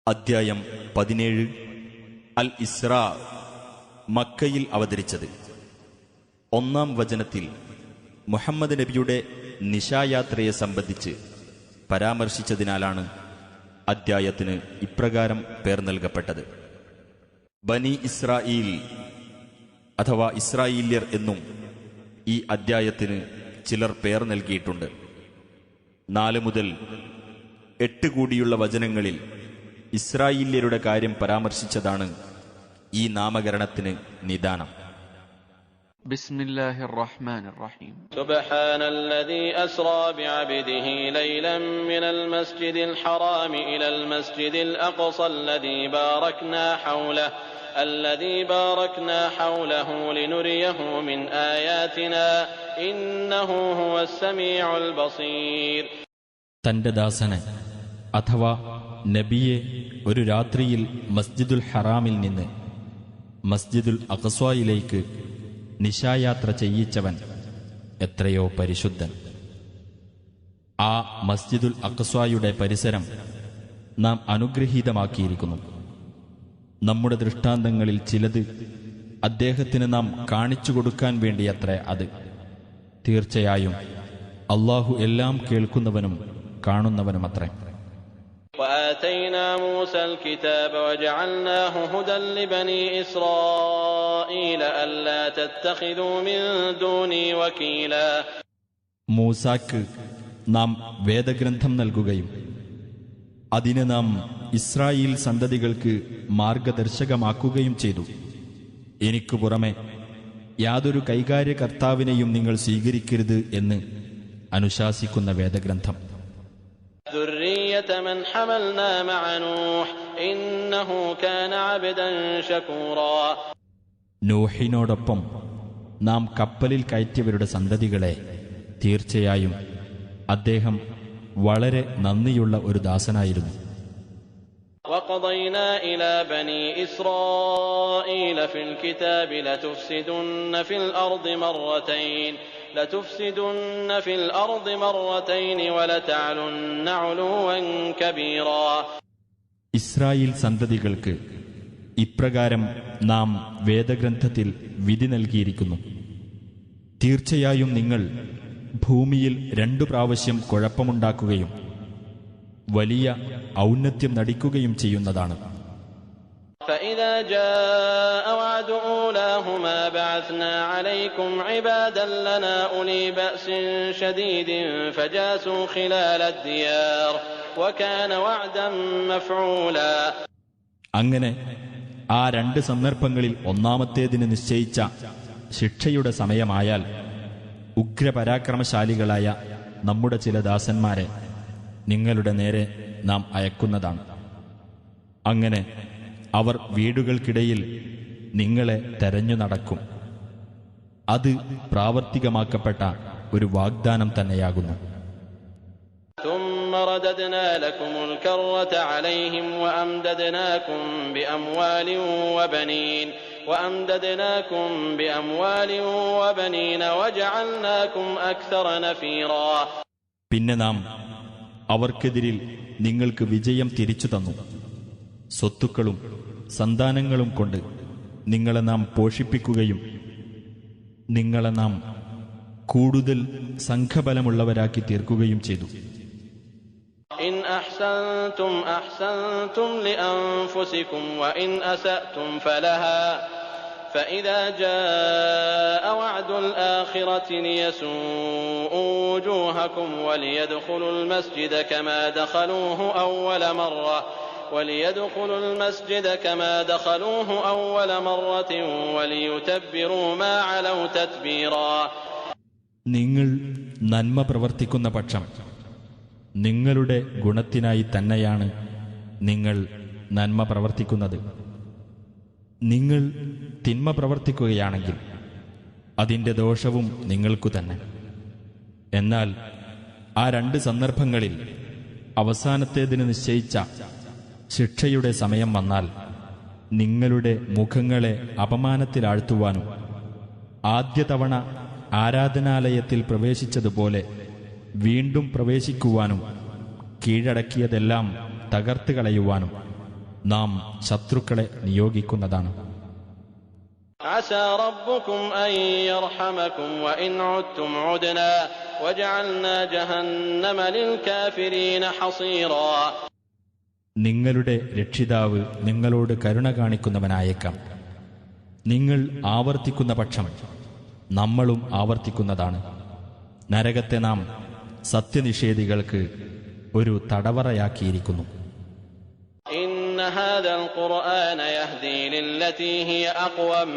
അദ്ധ്യായം 17 അൽ ഇസ്രാ. മക്കയിൽ അവതരിച്ചത്. 1-ാം വചനത്തിൽ മുഹമ്മദ് നബിയുടെ നിശായാത്രയെ സംബന്ധിച്ച് പരാമർശിച്ചതിനാലാണ് അദ്ധ്യായത്തിന് ഇപ്രകാരം പേർ നൽകപ്പെട്ടത്. ബനി ഇസ്രായീൽ അഥവാ ഇസ്രായേല്യർ എന്നും ഈ അദ്ധ്യായത്തിന് ചിലർ പേർ നൽകിയിട്ടുണ്ട്. 4 മുതൽ 8 കൂടിയുള്ള വചനങ്ങളിൽ ഇസ്രായേല്യരുടെ കാര്യം പരാമർശിച്ചതാണ് ഈ നാമകരണത്തിന് നിദാനം. ബിസ്മില്ലാഹിർ റഹ്മാനിർ റഹീം. സുബ്ഹാനല്ലദീ അസ്റാ ബിഅബ്ദിഹി ലൈലൻ മിനൽ മസ്ജിദിൽ ഹറാമി ഇലൽ മസ്ജിദിൽ അഖ്സല്ലദീ ബാറക്നാ ഹൗലഹു ലിനുരിയഹു മിൻ ആയാതിനാ ഇന്നഹു ഹുവസ് സമീഉൽ ബസീർ. തന്റെ ദാസനെ അഥവാ നബിയെ ഒരു രാത്രിയിൽ മസ്ജിദുൽ ഹറാമിൽ നിന്ന് മസ്ജിദുൽ അഖ്സ്വായിലേക്ക് നിശായാത്ര ചെയ്യിച്ചവൻ എത്രയോ പരിശുദ്ധൻ. ആ മസ്ജിദുൽ അഖ്സ്വായുടെ പരിസരം നാം അനുഗ്രഹീതമാക്കിയിരിക്കുന്നു. നമ്മുടെ ദൃഷ്ടാന്തങ്ങളിൽ ചിലത് അദ്ദേഹത്തിന് നാം കാണിച്ചു കൊടുക്കാൻ വേണ്ടിയത്രേ അത്. തീർച്ചയായും അല്ലാഹു എല്ലാം കേൾക്കുന്നവനും കാണുന്നവനുമത്രേ. وآتينا موسى الكتاب وجعلناه هدى لبني إسرائيل ألا تتخذوا من دوني وكيلا. മൂസാക്ക് നാം വേദഗ്രന്ഥം നൽകുകയും അതിനെ നാം ഇസ്രായേൽ സന്തതികൾക്ക് മാർഗദർശകമാക്കുകയും ചെയ്തു. എനിക്കു പുറമെ യാതൊരു കൈകാര്യകർത്താവിനെയും നിങ്ങൾ സ്വീകരിക്കരുത് എന്ന് അനുശാസിക്കുന്ന വേദഗ്രന്ഥം. ذرية من حملنا مع نوح إنه كان عبدا شكورا. നൂഹിനോടൊപ്പം നാം കപ്പലിൽ കയറ്റിയവരുടെ സന്തതികളെ തീർച്ചയായും അദ്ദേഹം വളരെ നന്ദിയുള്ള ഒരു ദാസനായിരുന്നു. وقضينا إلى بني إسرائيل في الكتاب لتفسدن في الأرض مرتين ولتعلن علوا كبيرا. ഇസ്രായേൽ സന്തതികൾക്ക് ഇപ്രകാരം നാം വേദഗ്രന്ഥത്തിൽ വിധി നൽകിയിരിക്കുന്നു. തീർച്ചയായും നിങ്ങൾ ഭൂമിയിൽ 2 പ്രാവശ്യം കുഴപ്പമുണ്ടാക്കുകയും വലിയ ഔന്നത്യം നടിക്കുകയും ചെയ്യുന്നതാണ്. فإذا جاء وعد أولاهما بعثنا عليكم عبادا لنا أولي بأس شديد فجاسوا خلال الديار وكان وعدا مفعولا. അങ്ങനെ ആ 2 സന്ദർഭങ്ങളിൽ ഒന്നാമത്തേതിന് നിശ്ചയിച്ച ശിക്ഷയുടെ സമയമായാൽ ഉഗ്രപരാക്രമശാലികളായ നമ്മുടെ ചില ദാസന്മാരെ നിങ്ങളുടെ നേരെ നാം അയക്കുന്നതാണ്. അങ്ങനെ അവർ വീടുകൾക്കിടയിൽ നിങ്ങളെ തെരഞ്ഞു നടക്കും. അത് പ്രാവർത്തികമാക്കപ്പെട്ട ഒരു വാഗ്ദാനം തന്നെയാകുന്നു. ثم رددنا لكم الكرة عليهم وأمددناكم بأموال وبنين وجعلناكم أكثر نفيرا. പിന്നെ നാം അവർക്കെതിരിൽ നിങ്ങൾക്ക് വിജയം തിരിച്ചു തന്നു. സ്വത്തുക്കളും സന്താനങ്ങളും കൊണ്ട് നിങ്ങളെ നാം പോഷിപ്പിക്കുകയും നിങ്ങളെ നാം കൂടുതൽ സംഘബലമുള്ളവരാക്കി തീർക്കുകയും ചെയ്തു. إن أحسنتم أحسنتم لأنفسكم وإن أسأتم فلها فإذا جاء وعد الآخرة ليسوءوا وجوهكم وليدخلوا المسجد كما دخلوه أول مرة وليتبروا ما علوا تتبيرا. നിങ്ങൾ നന്മ പ്രവർത്തിക്കുന്ന പക്ഷം നിങ്ങളുടെ ഗുണത്തിനായി തന്നെയാണ് നിങ്ങൾ നന്മ പ്രവർത്തിക്കുന്നത്. നിങ്ങൾ തിന്മ പ്രവർത്തിക്കുകയാണെങ്കിൽ അതിൻ്റെ ദോഷവും നിങ്ങൾക്കു തന്നെ. എന്നാൽ ആ 2 സന്ദർഭങ്ങളിൽ അവസാനത്തേതിന് നിശ്ചയിച്ച ശിക്ഷയുടെ സമയം വന്നാൽ നിങ്ങളുടെ മുഖങ്ങളെ അപമാനത്തിലാഴ്ത്തുവാനും ആദ്യ തവണ ആരാധനാലയത്തിൽ പ്രവേശിച്ചതുപോലെ വീണ്ടും പ്രവേശിക്കുവാനും കീഴടക്കിയതെല്ലാം തകർത്ത് കളയുവാനും നാം ശത്രുക്കളെ നിയോഗിക്കുന്നതാണ്. عسى ربكم أن يرحمكم وإن عدتم عدنا وجعلنا جهنم للكافرين حصيرا. നിങ്ങളുടെ രക്ഷിതാവ് നിങ്ങളോട് കരുണ കാണിക്കുന്നവനായേക്കാം. നിങ്ങൾ ആവർത്തിക്കുന്ന പക്ഷം നമ്മളും ആവർത്തിക്കുന്നതാണ്. നരകത്തെ നാം സത്യനിഷേധികൾക്ക് ഒരു തടവറയാക്കിയിരിക്കുന്നു. إن هذا القرآن يهدي للتي هي أقوم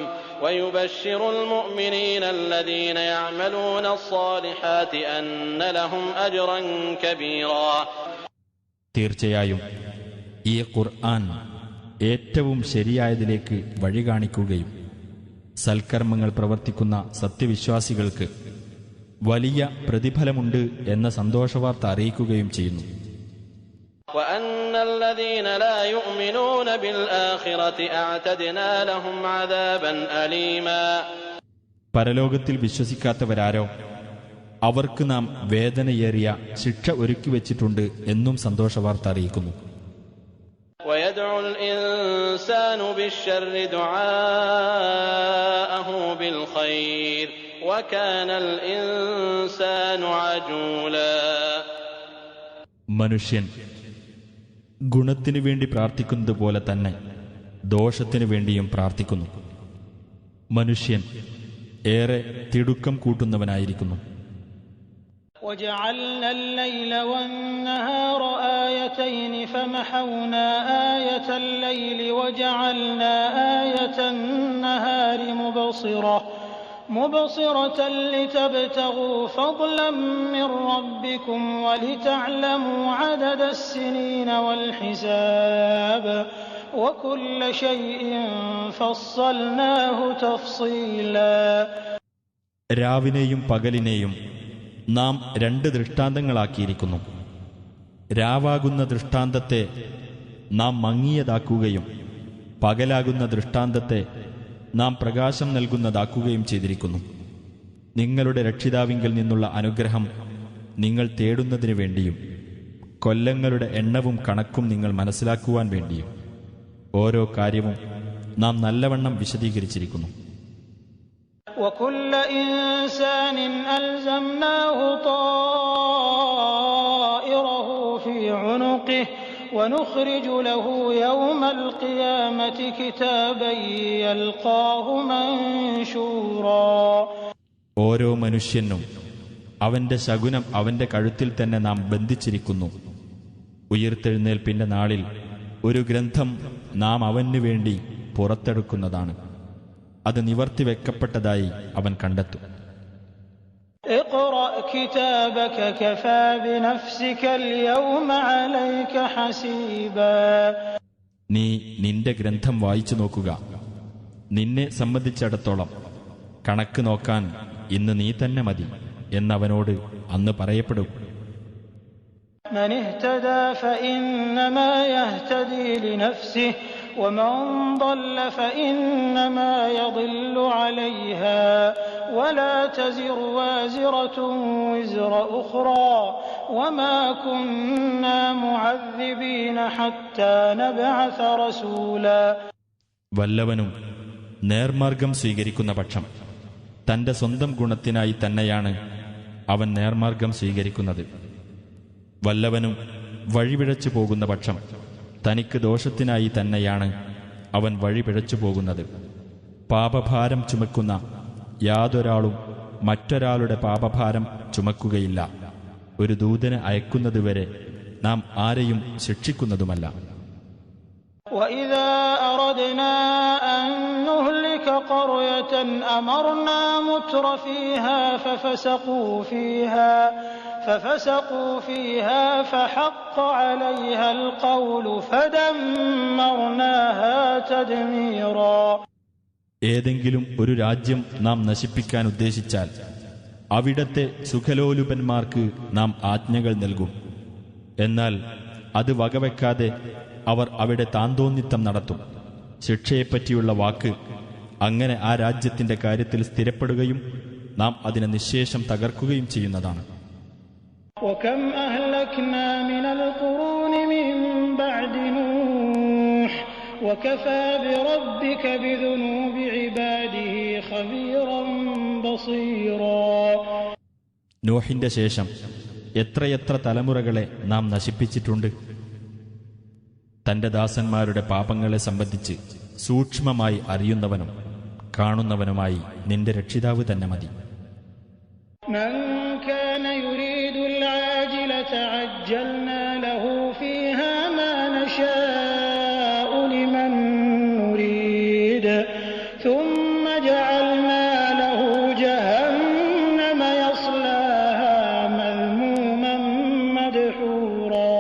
ويبشر المؤمنين الذين يعملون الصالحات أن لهم أجرا كبيرا. തീർച്ചയായും ഈ ഖുർആൻ ഏറ്റവും ശരിയായതിലേക്ക് വഴി കാണിക്കുകയും സൽക്കർമ്മങ്ങൾ പ്രവർത്തിക്കുന്ന സത്യവിശ്വാസികൾക്ക് വലിയ പ്രതിഫലമുണ്ട് എന്ന സന്തോഷവാർത്ത അറിയിക്കുകയും ചെയ്യുന്നു. وأن الذين لا يؤمنون بالآخرة أعتدنا لهم عذابا أليما. പരലോകത്തിൽ വിശ്വസിക്കാത്തവരാരോ അവർക്ക് നാം വേദനയേറിയ ശിക്ഷ ഒരുക്കി വച്ചിട്ടുണ്ട് എന്നും സന്തോഷവാർത്ത അറിയിക്കുന്നു. ويدعو الإنسان بالشر دعاءه بالخير وكان الإنسان عجولا. മനുഷ്യൻ ഗുണത്തിനു വേണ്ടി പ്രാർത്ഥിക്കുന്നത് പോലെ തന്നെ ദോഷത്തിനു വേണ്ടിയും പ്രാർത്ഥിക്കുന്നു. മനുഷ്യൻ ഏറെ തിടുക്കം കൂട്ടുന്നവനായിരിക്കുന്നു. وجعلنا الليل والنهار آيتين فمحونا آية الليل وجعلنا آية النهار مبصرة لتبتغوا فضلا من ربكم ولتعلموا عدد السنين والحساب وكل شيء فصلناه تفصيلا. രാവിനെയും പകലിനെയും നാം രണ്ട് ദൃഷ്ടാന്തങ്ങളാക്കിയിരിക്കുന്നു. രാവാകുന്ന ദൃഷ്ടാന്തത്തെ നാം മങ്ങിയതാക്കുകയും പകലാകുന്ന ദൃഷ്ടാന്തത്തെ നാം പ്രകാശം നൽകുന്നതാക്കുകയും ചെയ്തിരിക്കുന്നു. നിങ്ങളുടെ രക്ഷിതാവിങ്കിൽ നിന്നുള്ള അനുഗ്രഹം നിങ്ങൾ തേടുന്നതിനു വേണ്ടിയും കൊല്ലങ്ങളുടെ എണ്ണവും കണക്കും നിങ്ങൾ മനസ്സിലാക്കുവാൻ വേണ്ടിയും ഓരോ കാര്യവും നാം നല്ലവണ്ണം വിശദീകരിച്ചിരിക്കുന്നു. وكل إنسان ألزمناه طائره في عنقه ونخرج له يوم القيامة كتابا يلقاه منشورا. ഓരോ മനുഷ്യനും അവന്റെ ശകുനം അവന്റെ കഴുത്തിൽ തന്നെ നാം ബന്ധിച്ചിരിക്കുന്നു. ഉയിർത്തെഴുന്നേൽപ്പിന്റെ നാളിൽ ഒരു ഗ്രന്ഥം നാം അവനു വേണ്ടി പുറത്തെടുക്കുന്നതാണ്. അത് നിവർത്തിവെക്കപ്പെട്ടതായി അവൻ കണ്ടെത്തും. اقرأ كتابك كفى بنفسك اليوم عليك حسيبا. നീ നിന്റെ ഗ്രന്ഥം വായിച്ചു നോക്കുക. നിന്നെ സംബന്ധിച്ചിടത്തോളം കണക്ക് നോക്കാൻ ഇന്ന് നീ തന്നെ മതി എന്നവനോട് അന്ന് പറയപ്പെടും. من اهتدى فإنما يهتدي لنفسه ومن ضل فإنما يضل عليها ولا تزر وازرة وزر أخرى وما كنا معذبين حتى نبعث رسولا. വല്ലവനും നേർമാർഗം സ്വീകരിക്കുന്ന പക്ഷം തന്റെ സ്വന്തം ഗുണത്തിനായി തന്നെയാണ് അവൻ നേർമാർഗം സ്വീകരിക്കുന്നത്. വല്ലവനും വഴിപിഴച്ചു പോകുന്ന പക്ഷം തനിക്ക് ദോഷത്തിനായി തന്നെയാണ് അവൻ വഴിപിഴച്ചു പോകുന്നത്. പാപഭാരം ചുമക്കുന്ന യാതൊരാളും മറ്റൊരാളുടെ പാപഭാരം ചുമക്കുകയില്ല. ഒരു ദൂതനെ അയക്കുന്നതുവരെ നാം ആരെയും ശിക്ഷിക്കുന്നതുമല്ല. وَإِذَا أَرَدْنَا أَن نُّهْلِكَ قَرْيَةً أَمَرْنَا مُتْرَفِيهَا فَفَسَقُوا فِيهَا فَحَقَّ عَلَيْهَا الْقَوْلُ فَدَمَّرْنَاهَا تَدْمِيرًا. ഏതെങ്കിലും ഒരു രാജ്യം നാം നശിപ്പിക്കാൻ ഉദ്ദേശിച്ചാൽ അവിടത്തെ സുഖലോലുപന്മാർക്ക് നാം ആജ്ഞകൾ നൽകും. എന്നാൽ അത് വകവെക്കാതെ അവർ അവിടെ താന്തോന്നിത്തം നടത്തും. ശിക്ഷയെപ്പറ്റിയുള്ള വാക്ക് അങ്ങനെ ആ രാജ്യത്തിന്റെ കാര്യത്തിൽ സ്ഥിരപ്പെടുകയും നാം അതിനെ നിശ്ശേഷം തകർക്കുകയും ചെയ്യുന്നതാണ്. وَكَمْ أَهْلَكْنَا مِنَ الْقُرُونِ مِن بَعْدِ نُوحٍ وكفى بربك بذنوب عباده خبيرا بصيرا. നോഹിന്റെ ശേഷം എത്രയെത്ര തലമുറകളെ നാം നശിപ്പിച്ചിട്ടുണ്ട്. തന്റെ ദാസന്മാരുടെ പാപങ്ങളെ സംബന്ധിച്ച് സൂക്ഷ്മമായി അറിയുന്നവനും കാണുന്നവനുമായി നിന്റെ രക്ഷിതാവ് തന്നെ മതി. من كان يريد العاجلة عجلنا له فيها ما نشاء لمن نريد ثم جعلنا له جهنم يصلاها مذموما مدحورا.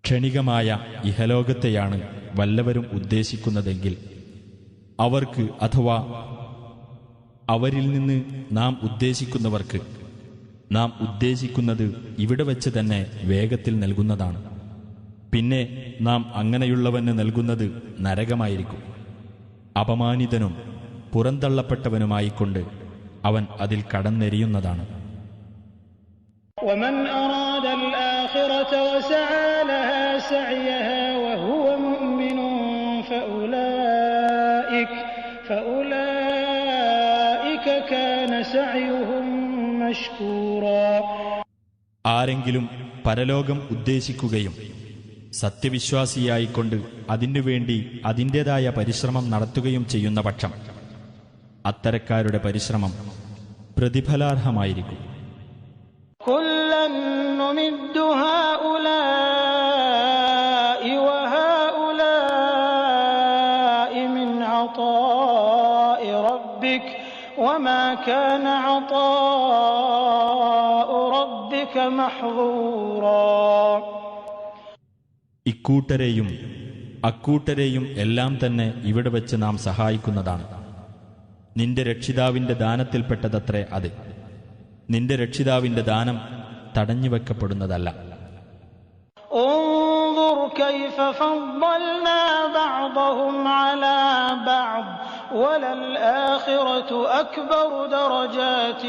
ക്ഷണികമായ ഇഹലോകത്തെയാണ് വല്ലവരും ഉദ്ദേശിക്കുന്നതെങ്കിൽ അവർക്ക് അഥവാ അവരിൽ നിന്ന് നാം ഉദ്ദേശിക്കുന്നവർക്ക് നാം ഉദ്ദേശിക്കുന്നത് ഇവിടെ വച്ച് തന്നെ വേഗത്തിൽ നൽകുന്നതാണ്. പിന്നെ നാം അങ്ങനെയുള്ളവന് നൽകുന്നത് നരകമായിരിക്കും. അപമാനിതനും പുറന്തള്ളപ്പെട്ടവനുമായിക്കൊണ്ട് അവൻ അതിൽ കടന്നെരിയുന്നതാണ്. ومن أراد الآخرة وسعى لها سعيها وهو مؤمن فأولئك كان سعيهم مشكورا. ആരെങ്കിലും പരലോകം ഉദ്ദേശിക്കുകയും സത്യവിശ്വാസിയായിക്കൊണ്ട് അതിനുവേണ്ടി അതിൻ്റെതായ പരിശ്രമം നടത്തുകയും ചെയ്യുന്ന പക്ഷം അത്തരക്കാരുടെ പരിശ്രമം പ്രതിഫലാർഹമായിരിക്കും. كُلًّا نُّمِدُّ هَٰؤُلَاءِ وَهَٰؤُلَاءِ مِنْ عَطَاءِ رَبِّكَ وَمَا كَانَ عَطَاءُ رَبِّكَ مَحْظُورًا. ഇക്കൂട്ടരെയും അക്കൂട്ടരെയും എല്ലാം തന്നെ ഇവിടെ വെച്ച് നാം സഹായിക്കുന്നതാണ്. നിന്റെ രക്ഷിതാവിന്റെ ദാനത്തിൽപ്പെട്ടതത്രേ അത്. നിന്റെ രക്ഷിതാവിന്റെ ദാനം തടഞ്ഞുവെക്കപ്പെടുന്നതല്ല. انظُرْ كَيْفَ فَضَّلْنَا بَعْضَهُمْ عَلَى بَعْضٍ وَلَلْآخِرَةُ أَكْبَرُ دَرَجَاتٍ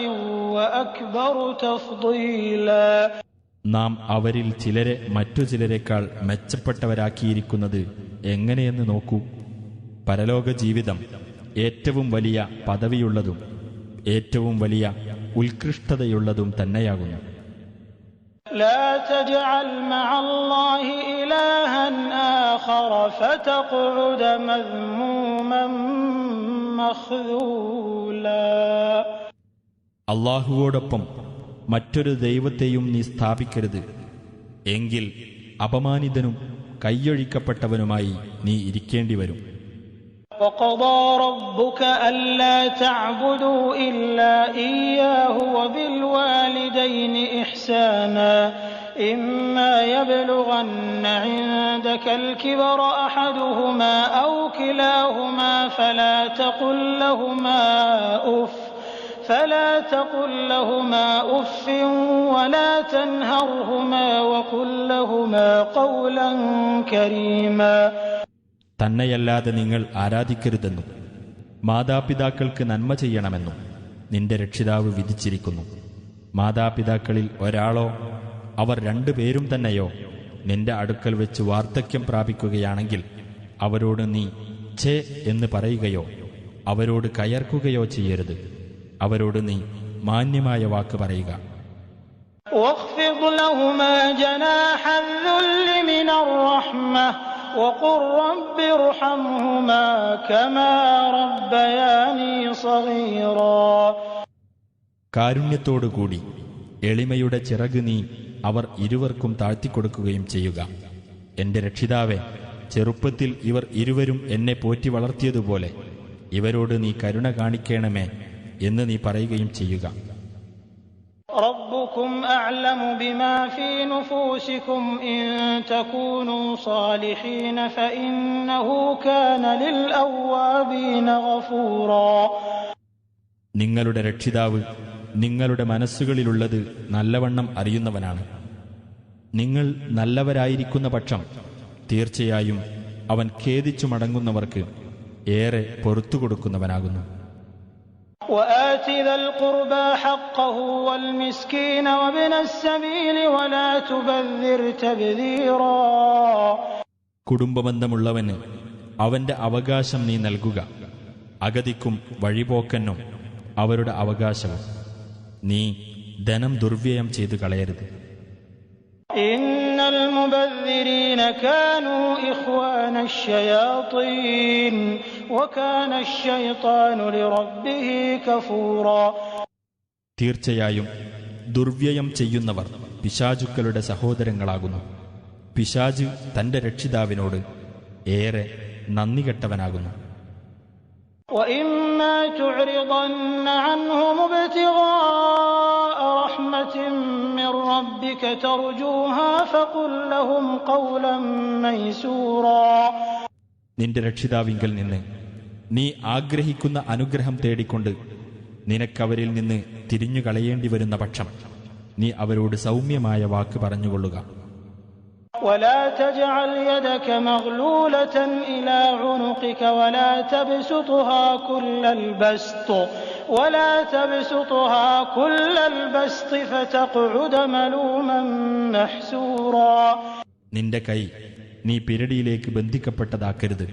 وَأَكْبَرُ تَفْضِيلًا. നാം അവരിൽ ചിലരെ മറ്റു ചിലരെക്കാൾ മെച്ചപ്പെട്ടവരാക്കിയിരിക്കുന്നത് എങ്ങനെയെന്ന് നോക്കൂ. പരലോക ജീവിതം ഏറ്റവും വലിയ പദവിയുള്ളതും ഏറ്റവും വലിയ ഉത്കൃഷ്ടതയുള്ളതും തന്നെയാകുന്നു. لا تجعل مع الله إلها آخر فتقعد مذموما مخذولا. അല്ലാഹുവോടൊപ്പം മറ്റൊരു ദൈവത്തെയും നീ സ്ഥാപിക്കരുത്, എങ്കിൽ അപമാനിതനും കൈയൊഴിക്കപ്പെട്ടവനുമായി നീ ഇരിക്കേണ്ടി വരും. وقضى ربك ألا تعبدوا إلا إياه وبالوالدين إحسانا إما يبلغن عندك الكبر أحدهما أو كلاهما فلا تقل لهما أف ولا تنهرهما وقل لهما قولا كريما. തന്നെയല്ലാതെ നിങ്ങൾ ആരാധിക്കരുതെന്നും മാതാപിതാക്കൾക്ക് നന്മ ചെയ്യണമെന്നും നിന്റെ രക്ഷിതാവ് വിധിച്ചിരിക്കുന്നു. മാതാപിതാക്കളിൽ ഒരാളോ അവർ രണ്ടുപേരും തന്നെയോ നിന്റെ അടുക്കൽ വെച്ച് വാർദ്ധക്യം പ്രാപിക്കുകയാണെങ്കിൽ അവരോട് നീ ഛേ എന്ന് പറയുകയോ അവരോട് കയർക്കുകയോ ചെയ്യരുത്. അവരോട് നീ മാന്യമായ വാക്ക് പറയുക. واخفض لهما جناح الذل من الرحمة وقل رب ارحمهما كما ربياني صغيرا. കാരുണ്യത്തോടുകൂടി എളിമയുടെ ചിറക് നീ അവർ ഇരുവർക്കും താഴ്ത്തിക്കൊടുക്കുകയും ചെയ്യുക. എന്റെ രക്ഷിതാവേ, ചെറുപ്പത്തിൽ ഇവർ ഇരുവരും എന്നെ പോറ്റി വളർത്തിയതുപോലെ ഇവരോട് നീ കരുണ കാണിക്കണമേ എന്ന് നീ പറയുകയും ചെയ്യുക. ربكم أعلم بما في نفوسكم إن تكونوا صالحين فإنه كان للأوابين غفورا. നിങ്ങളുടെ രക്ഷിതാവ് നിങ്ങളുടെ മനസ്സുകളിലുള്ളത് നല്ലവണ്ണം അറിയുന്നവനാണ്. നിങ്ങൾ നല്ലവരായിരിക്കുന്ന പക്ഷം തീർച്ചയായും അവൻ ഖേദിച്ചു മടങ്ങുന്നവർക്ക് ഏറെ പൊറുത്തുകൊടുക്കുന്നവനാകുന്നു. وآت ذا القربى حقه والمسكين وابن السبيل ولا تبذر تبذيرا. കുടുംബബന്ധമുള്ളവന് അവന്റെ അവകാശം നീ നൽകുക. അഗതിക്കും വഴിപോക്കനും അവരുടെ അവകാശവും. നീ ധനം ദുർവ്യയം ചെയ്തു കളയരുത്. ഇന്നൽ മുബദ്ദിരീന കാനൂ ഇഖ്വാന അശ്ശയാത്തീൻ വകാന അശ്ശൈത്താനു ലിറബ്ബിഹി കഫൂറാ. തീർച്ചയായും ദുർവ്യയം ചെയ്യുന്നവർ പിശാചുക്കളുടെ സഹോദരങ്ങളാകുന്നു. പിശാച് തന്റെ രക്ഷിതാവിനോട് ഏറെ നന്ദികെട്ടവനാകുന്നു. وَإِمَّا تُعْرِضَنَّ عَنْهُمُ ابْتِغَاءَ رَحْمَةٍ مِّن رَّبِّكَ تَرْجُوهَا فَقُل لَّهُمْ قَوْلًا مَّيْسُورًا. നിന്റെ രക്ഷിതാവിങ്കൽ നിന്ന് നീ ആഗ്രഹിക്കുന്ന അനുഗ്രഹം തേടിക്കൊണ്ട് നിനക്കവരിൽ നിന്ന് തിരിഞ്ഞു കളയേണ്ടി വരുന്ന പക്ഷം നീ അവരോട് സൗമ്യമായ വാക്ക് പറഞ്ഞുകൊള്ളുക. ولا تجعل يدك مغلولة إلى عنقك ولا تبسطها كل البسط فتقعد ملوما محسورا. നിന്റെ കൈ നീ പിരടിയിലേക്ക് ബന്ധിക്കപ്പെട്ടതാക്കരുത്.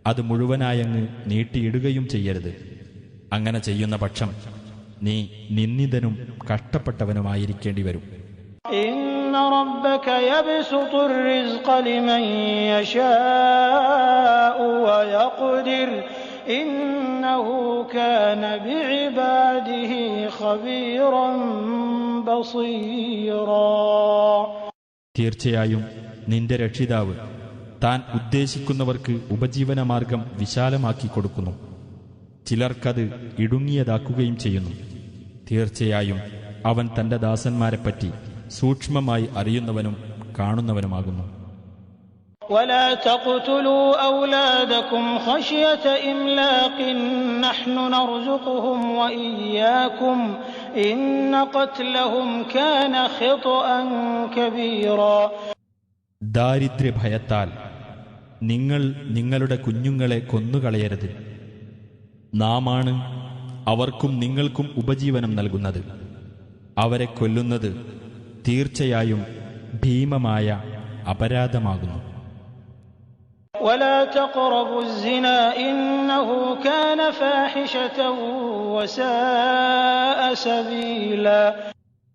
അത് മുഴുവനായങ്ങ് നീട്ടിയിടുകയും ചെയ്യരുത്. അങ്ങനെ ചെയ്യുന്ന പക്ഷം നീ നിന്ദിതനും കഷ്ടപ്പെട്ടവനുമായിരിക്കേണ്ടി വരും. إن ربك يبسط الرزق لمن يشاء ويقدر إنه كان بعباده خبيرا بصيرا. തീർച്ചയായും നിന്റെ രക്ഷിതാവ് താൻ ഉദ്ദേശിക്കുന്നവർക്ക് ഉപജീവനമാർഗം വിശാലമാക്കി കൊടുക്കുന്നു. ചിലർക്കത് ഇടുങ്ങിയതാക്കുകയും ചെയ്യുന്നു. തീർച്ചയായും അവൻ തന്റെ ദാസന്മാരെപ്പറ്റി സൂക്ഷ്മമായി അറിയുന്നവനും കാണുന്നവനുമാകുന്നു. ولا تقتلوا أولادكم خشية إملاق نحن نرزقهم وإياكم إن قتلهم كان خطأ كبيرا. ദാരിദ്ര്യഭയത്താൽ നിങ്ങൾ നിങ്ങളുടെ കുഞ്ഞുങ്ങളെ കൊന്നുകളയരുത്. നാമാണ് അവർക്കും നിങ്ങൾക്കും ഉപജീവനം നൽകുന്നത്. അവരെ കൊല്ലുന്നത് തീർച്ചയായും ഭീമമായ അപരാധമാകുന്നു. ولا تقربوا الزنا إنه كان فاحشة وساء سبيلا.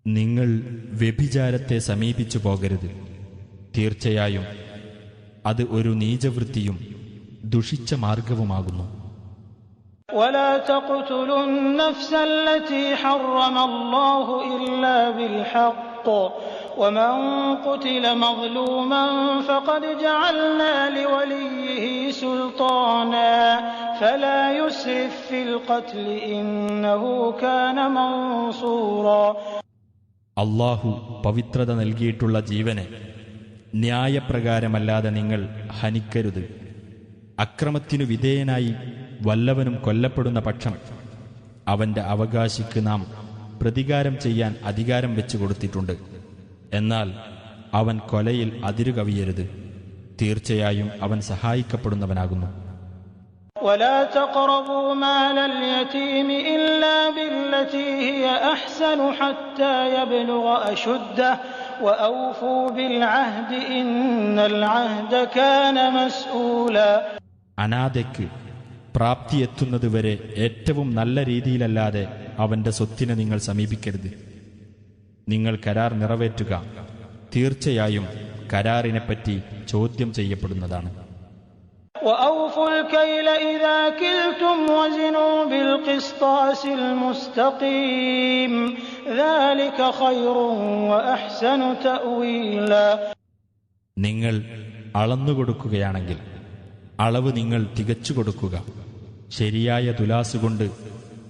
നിങ്ങൾ വ്യഭിചാരത്തെ സമീപിച്ചു പോകരുത്. തീർച്ചയായും അത് ഒരു നീചവൃത്തിയും ദുഷിച്ച മാർഗവുമാകുന്നു. ولا تقتلوا النفس التي حرم الله إلا بالحق ومن قتل مظلوما فقد جعلنا لوليه سلطانا فلا يسرف في القتل إنه كان منصورا. അല്ലാഹു പവിത്രത നൽകിയിട്ടുള്ള ജീവനെ ന്യായപ്രകാരമല്ലാതെ നിങ്ങൾ ഹനിക്കരുത്. അക്രമത്തിനു വിധേയനായി വല്ലവനും കൊല്ലപ്പെടുന്ന പക്ഷം അവന്റെ അവകാശിക്ക് നാം പ്രതികാരം ചെയ്യാൻ അധികാരം വെച്ചു കൊടുത്തിട്ടുണ്ട്. എന്നാൽ അവൻ കൊലയിൽ അതിരുകവിയരുത്. തീർച്ചയായും അവൻ സഹായിക്കപ്പെടുന്നവനാകുന്നു. ولا تقربوا مال اليتيم إلا بالتي هي أحسن حتى يبلغ أشده وأوفوا بالعهد إن العهد كان مسؤولا. അനാഥയ്ക്ക് പ്രാപ്തിയെത്തുന്നതുവരെ ഏറ്റവും നല്ല രീതിയിലല്ലാതെ അവന്റെ സ്വത്തിനെ നിങ്ങൾ സമീപിക്കരുത്. നിങ്ങൾ കരാർ നിറവേറ്റുക. തീർച്ചയായും കരാറിനെപ്പറ്റി ചോദ്യം ചെയ്യപ്പെടുന്നതാണ്. وأوفوا الكيل إذا كلتم وزنوا بالقسطاس المستقيم ذلك خير وأحسن تأويلا. നിങ്ങൾ അളന്നുകൊടുക്കുകയാണെങ്കിൽ അളവ് നിങ്ങൾ തികച്ചു കൊടുക്കുക. ശരിയായ തുലാസുകൊണ്ട്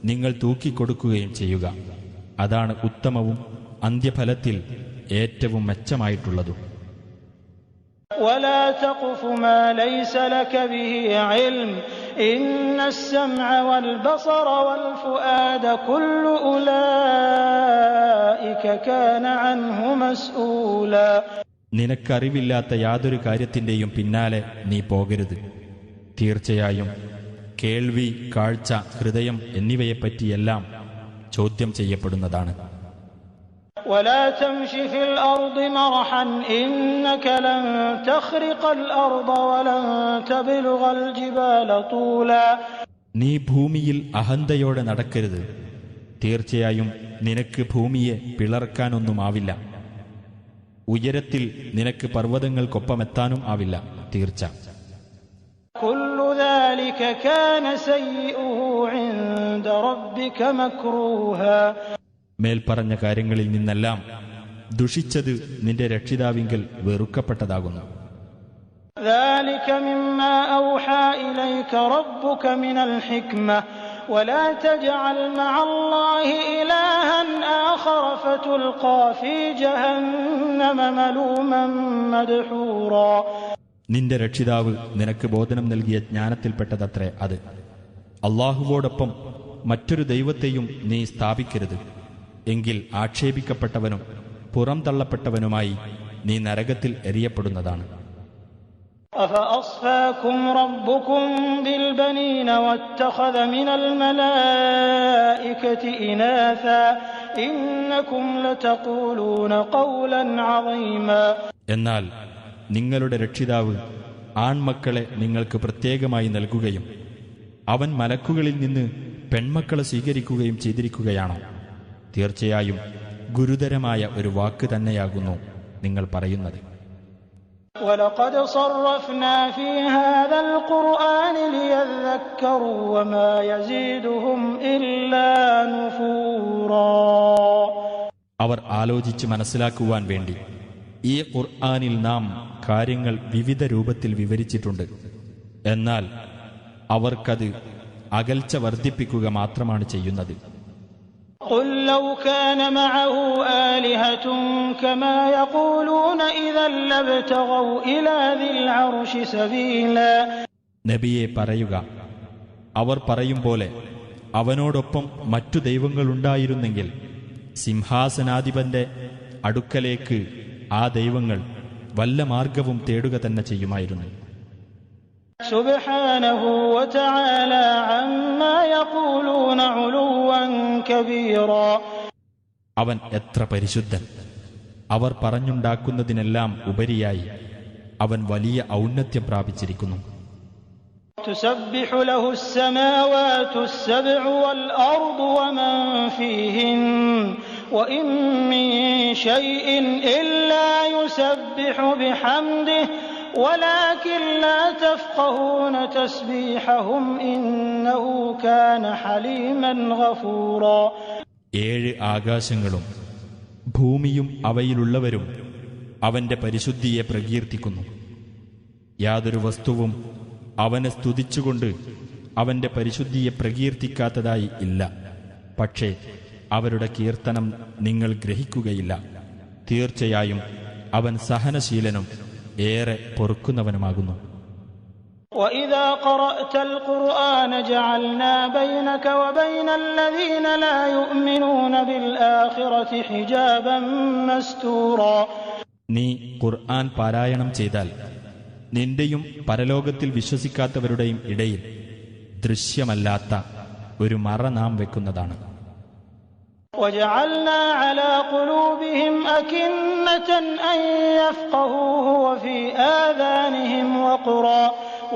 നിങ്ങൾ തൂക്കിക്കൊടുക്കുകയും ചെയ്യുക. അതാണ് ഉത്തമവും അന്ത്യഫലത്തിൽ ഏറ്റവും മെച്ചമായിട്ടുള്ളതും. ولا تقف ما ليس لك به علم إن السمع والبصر والفؤاد كل أولئك كان عنه مسؤولا. നിനക്കറിവില്ലാത്ത യാതൊരു കാര്യത്തിന്റെയും പിന്നാലെ നീ പോകരുത്. തീർച്ചയായും കേൾവി, കാഴ്ച, ഹൃദയം എന്നിവയെപ്പറ്റിയെല്ലാം ചോദ്യം ചെയ്യപ്പെടുന്നതാണ്. ولا تمش في الأرض مرحا إنك لن تخرق الأرض ولن تبلغ الجبال طولا. നീ ഭൂമിയിൽ അഹന്തയോടെ നടക്കരുത്. തീർച്ചയായും നിനക്ക് ഭൂമിയെ പിളർക്കാനൊന്നുമാവില്ല. ഉയരത്തിൽ നിനക്ക് പർവ്വതങ്ങൾക്കൊപ്പമെത്താനും ആവില്ല. തീർച്ച. كل ذلك كان سيئه عند ربك مكروها. മേൽപ്പറഞ്ഞ കാര്യങ്ങളിൽ നിന്നെല്ലാം ദുഷിച്ചത് നിന്റെ രക്ഷിതാവിങ്കൽ വെറുക്കപ്പെട്ടതാകുന്നു. ذلك مما أوحى إليك ربك من الحكمة ولا تجعل مع الله إلها آخر فتلقى في جهنم ملوما مدحورا. നിന്റെ രക്ഷിതാവ് നിനക്ക് ബോധനം നൽകിയ ജ്ഞാനത്തിൽപ്പെട്ടതത്രേ അത്. അള്ളാഹുവോടൊപ്പം മറ്റൊരു ദൈവത്തെയും നീ സ്ഥാപിക്കരുത്. എങ്കിൽ ആക്ഷേപിക്കപ്പെട്ടവനും പുറംതള്ളപ്പെട്ടവനുമായി നീ നരകത്തിൽ എറിയപ്പെടുന്നതാണ്. أفأصفاكم ربكم بالبنين واتخذ من الملائكة إناثا إنكم لتقولون قولا عظيما. എന്നാൽ നിങ്ങളുടെ രക്ഷിതാവ് ആൺമക്കളെ നിങ്ങൾക്ക് പ്രത്യേകമായി നൽകുകയും അവൻ മലക്കുകളിൽ നിന്ന് പെൺമക്കളെ സ്വീകരിക്കുകയും ചെയ്തിരിക്കുകയാണോ? തീർച്ചയായും ഗുരുതരമായ ഒരു വാക്ക് തന്നെയാകുന്നു നിങ്ങൾ പറയുന്നത്. وَلَقَدْ صَرَّفْنَا فِي هَذَا الْقُرْآنِ لِيَذَّكَّرُوا وَمَا يَزِيدُهُمْ إِلَّا نُفُورًا. അവർ ആലോചിച്ച് മനസ്സിലാക്കുവാൻ വേണ്ടി ഈ ഖുർആനിൽ നാം കാര്യങ്ങൾ വിവിധ രൂപത്തിൽ വിവരിച്ചിട്ടുണ്ട്. എന്നാൽ അവർക്കത് അകൽച്ച വർദ്ധിപ്പിക്കുക മാത്രമാണ് ചെയ്യുന്നത്. قُلْ لَوْ كَانَ مَعَهُ آلِهَةٌ كَمَا يَقُولُونَ إِذًا لَابْتَغَوْا إِلَى ذِي الْعَرْشِ سَبِيلًا. നബിയെ പറയുക, അവർ പറയും പോലെ അവനോടൊപ്പം മറ്റു ദൈവങ്ങളുണ്ടായിരുന്നെങ്കിൽ സിംഹാസനാധിപന്റെ അടുക്കലേക്ക് ആ ദൈവങ്ങൾ വല്ല മാർഗവും തേടുക തന്നെ ചെയ്യുമായിരുന്നു. സുബ്ഹാനഹു വതആല അമ്മാ യഖൂലൂന ഉലുവൻ കബീറാ. അവൻ എത്ര പരിശുദ്ധൻ! അവർ പറഞ്ഞുണ്ടാക്കുന്നതിനെല്ലാം ഉപരിയായി അവൻ വലിയ ഔന്നത്യം പ്രാപിച്ചിരിക്കുന്നു. തുസബ്ബിഹു ലഹു അസ്സമാവാതു അസ്സബ്ഉ വൽ അർദു വമൻ ഫീഹിൻ വഇൻ മിൻ ശൈഇൻ ഇല്ലാ യുസബ്ബിഹു ബിഹംദിഹി വലാകിൻ ലാ തഫ്ഖഹൂന തസ്ബീഹഹും ഇന്നഹു കാന ഹലീമൻ ഗഫൂറാ. 7 ആകാശങ്ങളും ഭൂമിയും അവയിലുള്ളവരും അവന്റെ പരിശുദ്ധിയെ പ്രകീർത്തിക്കുന്നു. യാതൊരു വസ്തുവും അവനെ സ്തുതിച്ചുകൊണ്ട് അവന്റെ പരിശുദ്ധിയെ പ്രകീർത്തിക്കാത്തതായി ഇല്ല. പക്ഷേ അവരുടെ കീർത്തനം നിങ്ങൾ ഗ്രഹിക്കുകയില്ല. തീർച്ചയായും അവൻ സഹനശീലനും ഏറെ പൊറുക്കുന്നവനുമാകുന്നു. وَإِذَا قَرَأْتَ الْقُرْآنَ جَعَلْنَا بَيْنَكَ وَبَيْنَ الَّذِينَ لَا يُؤْمِنُونَ بِالْآخِرَةِ حِجَابًا مَسْتُورًا. നീ ഖുർആൻ പാരായണം ചെയ്താൽ നിന്റെയും പരലോകത്തിൽ വിശ്വസിക്കാത്തവരുടെയും ഇടയിൽ ദൃശ്യമല്ലാത്ത ഒരു മറ നാം വെക്കുന്നതാണ്. وَجَعَلْنَا عَلَى قُلُوبِهِمْ أَكِنَّةً أَن يَفْقَهُوهُ وَفِي آذَانِهِمْ وَقْرًا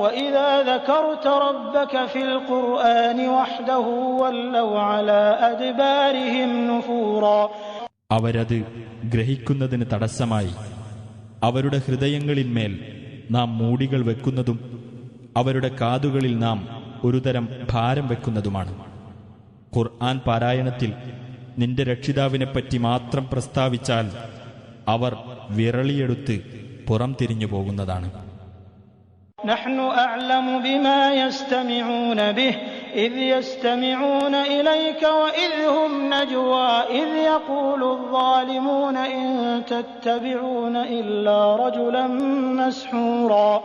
وَإِذَا ذَكَرْتَ رَبَّكَ فِي الْقُرْآنِ وَحْدَهُ وَلَّوْا عَلَى أَدْبَارِهِمْ نُفُورًا. അവരത് ഗ്രഹിക്കുന്നതിന് തടസ്സമായി അവരുടെ ഹൃദയങ്ങളിന്മേൽ നാം മൂടികൾ വെക്കുന്നതും അവരുടെ കാതുകളിൽ നാം ഒരുതരം ഭാരം വെക്കുന്നതുമാണ്. ഖുർആൻ പാരായണത്തിൽ നിന്റെ രക്ഷിതാവിനെപ്പറ്റി മാത്രം പ്രസ്താവിച്ചാൽ അവർ വിരളിയെടുത്ത് പുറം തിരിഞ്ഞു പോകുന്നതാണ്. നഹ്നു അഅ്ലമു ബിമാ യസ്തമിഊന ബിഹി ഇദ് യസ്തമിഊന ഇലൈക വഇദ് ഹും നജ്വാ ഇദ് യഖൂലു الظാലിമൂന ഇൻ തത്തബിഊന ഇല്ലാ റജുലൻ മസ്ഹൂറാ.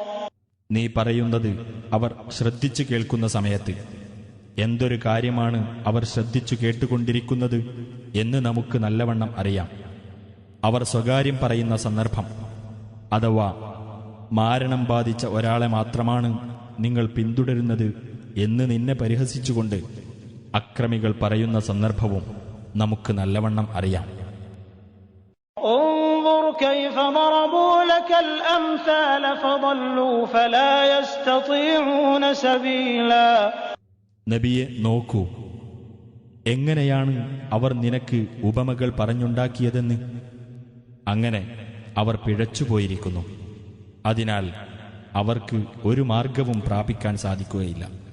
നീ പറയുന്നത് അവർ ശ്രദ്ധിച്ചു കേൾക്കുന്ന സമയത്ത് എന്തൊരു കാര്യമാണ് അവർ ശ്രദ്ധിച്ചു കേട്ടുകൊണ്ടിരിക്കുന്നത് എന്ന് നമുക്ക് നല്ലവണ്ണം അറിയാം. അവർ സ്വകാര്യം പറയുന്ന സന്ദർഭം അഥവാ മാരണം ബാധിച്ച ഒരാളെ മാത്രമാണ് നിങ്ങൾ പിന്തുടരുന്നത് എന്ന് നിന്നെ പരിഹസിച്ചുകൊണ്ട് അക്രമികൾ പറയുന്ന സന്ദർഭവും നമുക്ക് നല്ലവണ്ണം അറിയാം. كيف ضربوا لك الأمثال فضلوا فلا يستطيعون سبيلا. നബിയെ നോക്കൂ, എങ്ങനെയാണ് അവർ നിനക്ക് ഉപമകൾ പറഞ്ഞുണ്ടാക്കിയതെന്ന്. അങ്ങനെ അവർ പിഴച്ചുപോയിരിക്കുന്നു. അതിനാൽ അവർക്ക് ഒരു മാർഗവും പ്രാപിക്കാൻ സാധിക്കുകയില്ല.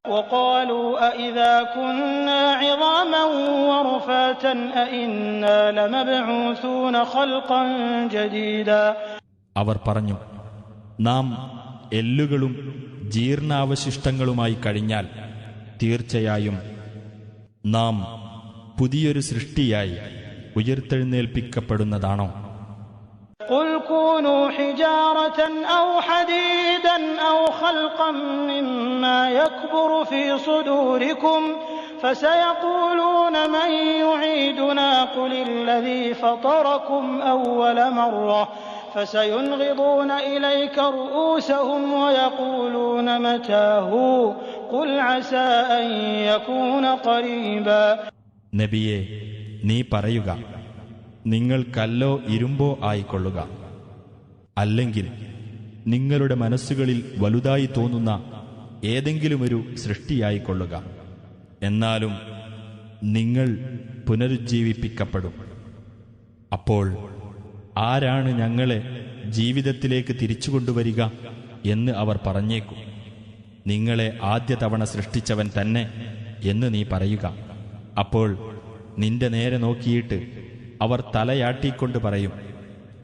وقالوا أإذا كنا عظاما ورفاتا أإنا لمبعوثون خلقا جديدا. അവർ പറഞ്ഞു, നാം എല്ലുകളും ജീർണാവശിഷ്ടങ്ങളുമായി കഴിഞ്ഞാൽ തീർച്ചയായും നാം പുതിയൊരു സൃഷ്ടിയായി ഉയർത്തെഴുന്നേൽപ്പിക്കപ്പെടുന്നതാണോ? قل كونوا حجارة أو حديدا أو خلقا مما يكبر في صدوركم فسيقولون من يعيدنا قل الذي فطركم أول مرة فسينغضون إليك رؤوسهم ويقولون متى هو قل عسى أن يكون قريبا. നബിയെ, നീ പറയുക, നിങ്ങൾ കല്ലോ ഇരുമ്പോ ആയിക്കൊള്ളുക, അല്ലെങ്കിൽ നിങ്ങളുടെ മനസ്സുകളിൽ വലുതായി തോന്നുന്ന ഏതെങ്കിലുമൊരു സൃഷ്ടിയായിക്കൊള്ളുക. എന്നാലും നിങ്ങൾ പുനരുജ്ജീവിപ്പിക്കപ്പെടും. അപ്പോൾ ആരാണ് ഞങ്ങളെ ജീവിതത്തിലേക്ക് തിരിച്ചുകൊണ്ടുവരിക എന്ന് അവർ പറഞ്ഞേക്കും. നിങ്ങളെ ആദ്യ തവണ സൃഷ്ടിച്ചവൻ തന്നെ എന്ന് നീ പറയുക. അപ്പോൾ നിന്റെ നേരെ നോക്കിയിട്ട് അവർ തലയാട്ടിക്കൊണ്ട് പറയും,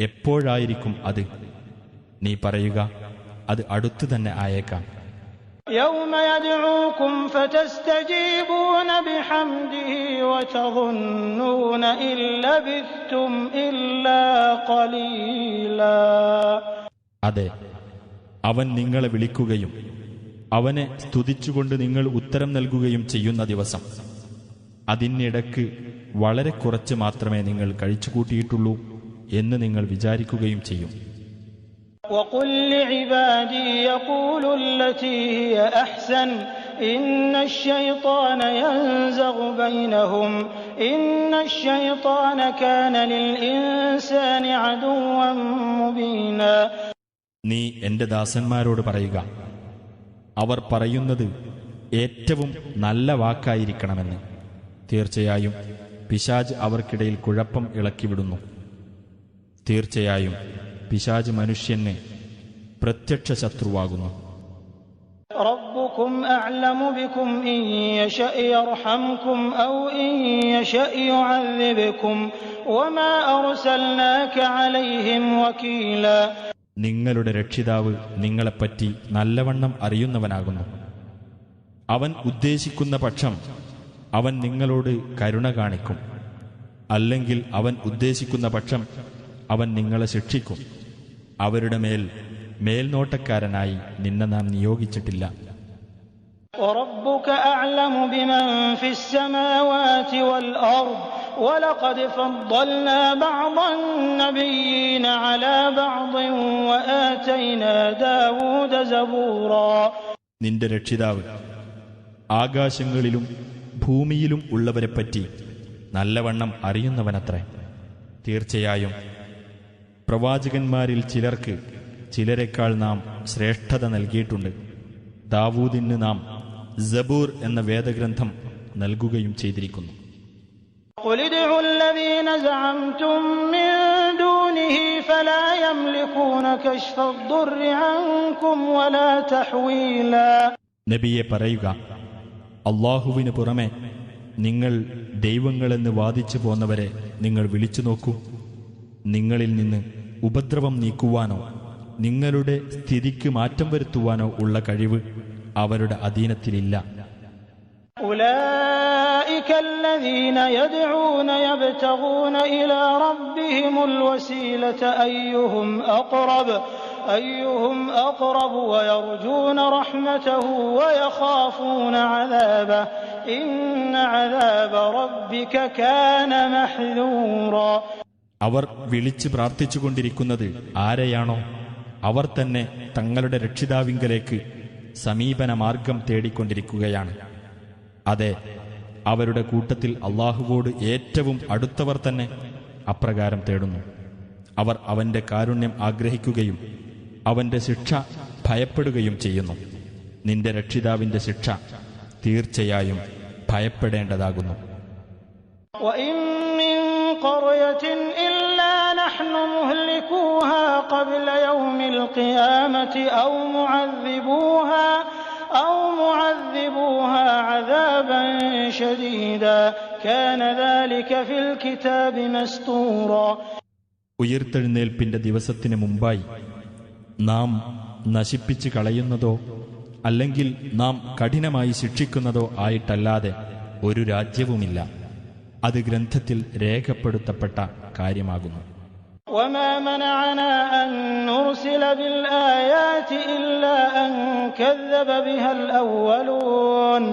എപ്പോഴായിരിക്കും അത്? നീ പറയുക, അത് അടുത്തു തന്നെ ആയേക്കാം. يوم يدعوكم فتستجيبون بحمده وتظنون إن لبثتم إلا قليلا. അതെ, അവൻ നിങ്ങളെ വിളിക്കുകയും അവനെ സ്തുതിച്ചുകൊണ്ട് നിങ്ങൾ ഉത്തരം നൽകുകയും ചെയ്യുന്ന ദിവസം. അതിനിടക്ക് വളരെ കുറച്ച് മാത്രമേ നിങ്ങൾ കഴിച്ചുകൂട്ടിയിട്ടുള്ളൂ എന്ന് നിങ്ങൾ വിചാരിക്കുകയും ചെയ്യും. وقل لعبادي يقولوا التي هي أحسن إن الشيطان ينزغ بينهم إن الشيطان كان للإنسان عدوا مبينا. നീ എന്റെ ദാസന്മാരോട് പറയുക, അവർ പറയുന്നത് ഏറ്റവും നല്ല വാക്കായിരിക്കണമെന്ന്. തീർച്ചയായും പിശാച് അവർക്കിടയിൽ കുഴപ്പം ഇളക്കിവിടുന്നു. തീർച്ചയായും പിശാച് മനുഷ്യന് പ്രത്യക്ഷ ശത്രുവാകുന്നു. ربكم أعلم بكم إن يشأ يرحمكم أو إن يشأ يعذبكم وما أرسلناك عليهم وكيلا. നിങ്ങളുടെ രക്ഷിതാവ് നിങ്ങളെപ്പറ്റി നല്ലവണ്ണം അറിയുന്നവനാകുന്നു. അവൻ ഉദ്ദേശിക്കുന്ന പക്ഷം അവൻ നിങ്ങളോട് കരുണ കാണിക്കും. അല്ലെങ്കിൽ അവൻ ഉദ്ദേശിക്കുന്ന പക്ഷം അവൻ നിങ്ങളെ ശിക്ഷിക്കും. അവരുടെ മേൽനോട്ടക്കാരനായി നിന്നെ നാം നിയോഗിച്ചിട്ടില്ല. وَرَبُّكَ أَعْلَمُ بِمَنْ فِي السَّمَاوَاتِ وَالْأَرْضِ وَلَقَدْ فَضَّلْنَا بَعْضَ النَّبِيِّينَ عَلَى بَعْضٍ وَآتَيْنَا دَاوُودَ زَبُورًا. നിന്റെ രക്ഷിതാവ് ആകാശങ്ങളിലും ഭൂമിയിലും ഉള്ളവരെപ്പറ്റി നല്ലവണ്ണം അറിയുന്നവനത്രേ. തീർച്ചയായും പ്രവാചകന്മാരിൽ ചിലർക്ക് ചിലരെക്കാൾ നാം ശ്രേഷ്ഠത നൽകിയിട്ടുണ്ട്. ദാവൂദിന് നാം സബൂർ എന്ന വേദഗ്രന്ഥം നൽകുകയും ചെയ്തിരിക്കുന്നു. قُلِ ادْعُوا الَّذِينَ زَعَمْتُم مِّن دُونِهِ فَلَا يَمْلِكُونَ كَشْفَ الضُّرِّ عَنكُمْ وَلَا تَحْوِيلًا. നബിയെ പറയുക, അല്ലാഹുവിന് പുറമെ നിങ്ങൾ ദൈവങ്ങളെന്ന് വാദിച്ചു പോന്നവരെ നിങ്ങൾ വിളിച്ചു നോക്കൂ. നിങ്ങളിൽ നിന്ന് ഉപദ്രവം നീക്കുവാനോ നിങ്ങളുടെ സ്ഥിതിക്ക് മാറ്റം വരുത്തുവാനോ ഉള്ള കഴിവ് അവരുടെ അധീനത്തിലില്ല. أولئك الذين يدعون يبتغون إلى ربهم الوسيلة أيهم أقرب ويرجون رحمته ويخافون عذابه إن عذاب ربك كان محذورا. അവർ വിളിച്ച് പ്രാർത്ഥിച്ചുകൊണ്ടിരിക്കുന്നത് ആരെയാണോ അവർ തന്നെ തങ്ങളുടെ രക്ഷിതാവിങ്കലേക്ക് സമീപന മാർഗം തേടിക്കൊണ്ടിരിക്കുകയാണ്. അതെ, അവരുടെ കൂട്ടത്തിൽ അള്ളാഹുവോട് ഏറ്റവും അടുത്തവർ തന്നെ അപ്രകാരം തേടുന്നു. അവർ അവന്റെ കാരുണ്യം ആഗ്രഹിക്കുകയും അവന്റെ ശിക്ഷ ഭയപ്പെടുകയും ചെയ്യുന്നു. നിന്റെ രക്ഷിതാവിന്റെ ശിക്ഷ തീർച്ചയായും ഭയപ്പെടേണ്ടതാകുന്നു. وإن من قرية إلا نحن مهلكوها قبل يوم القيامة أو معذبوها عذابا شديدا كان ذلك في الكتاب مسطورا. ഉയിർത്തെഴുന്നേൽപ്പിന്റെ ദിവസത്തിന് മുമ്പായി നാം നശിപ്പിച്ചു കളയുന്നതോ അല്ലെങ്കിൽ നാം കഠിനമായി ശിക്ഷിക്കുന്നതോ ആയിട്ടല്ലാതെ ഒരു രാജ്യവുമില്ല. അത് ഗ്രന്ഥത്തിൽ രേഖപ്പെടുത്തപ്പെട്ട കാര്യമാകുന്നു. وما منعنا أن نرسل بالآيات إلا أن كذب بها الأولون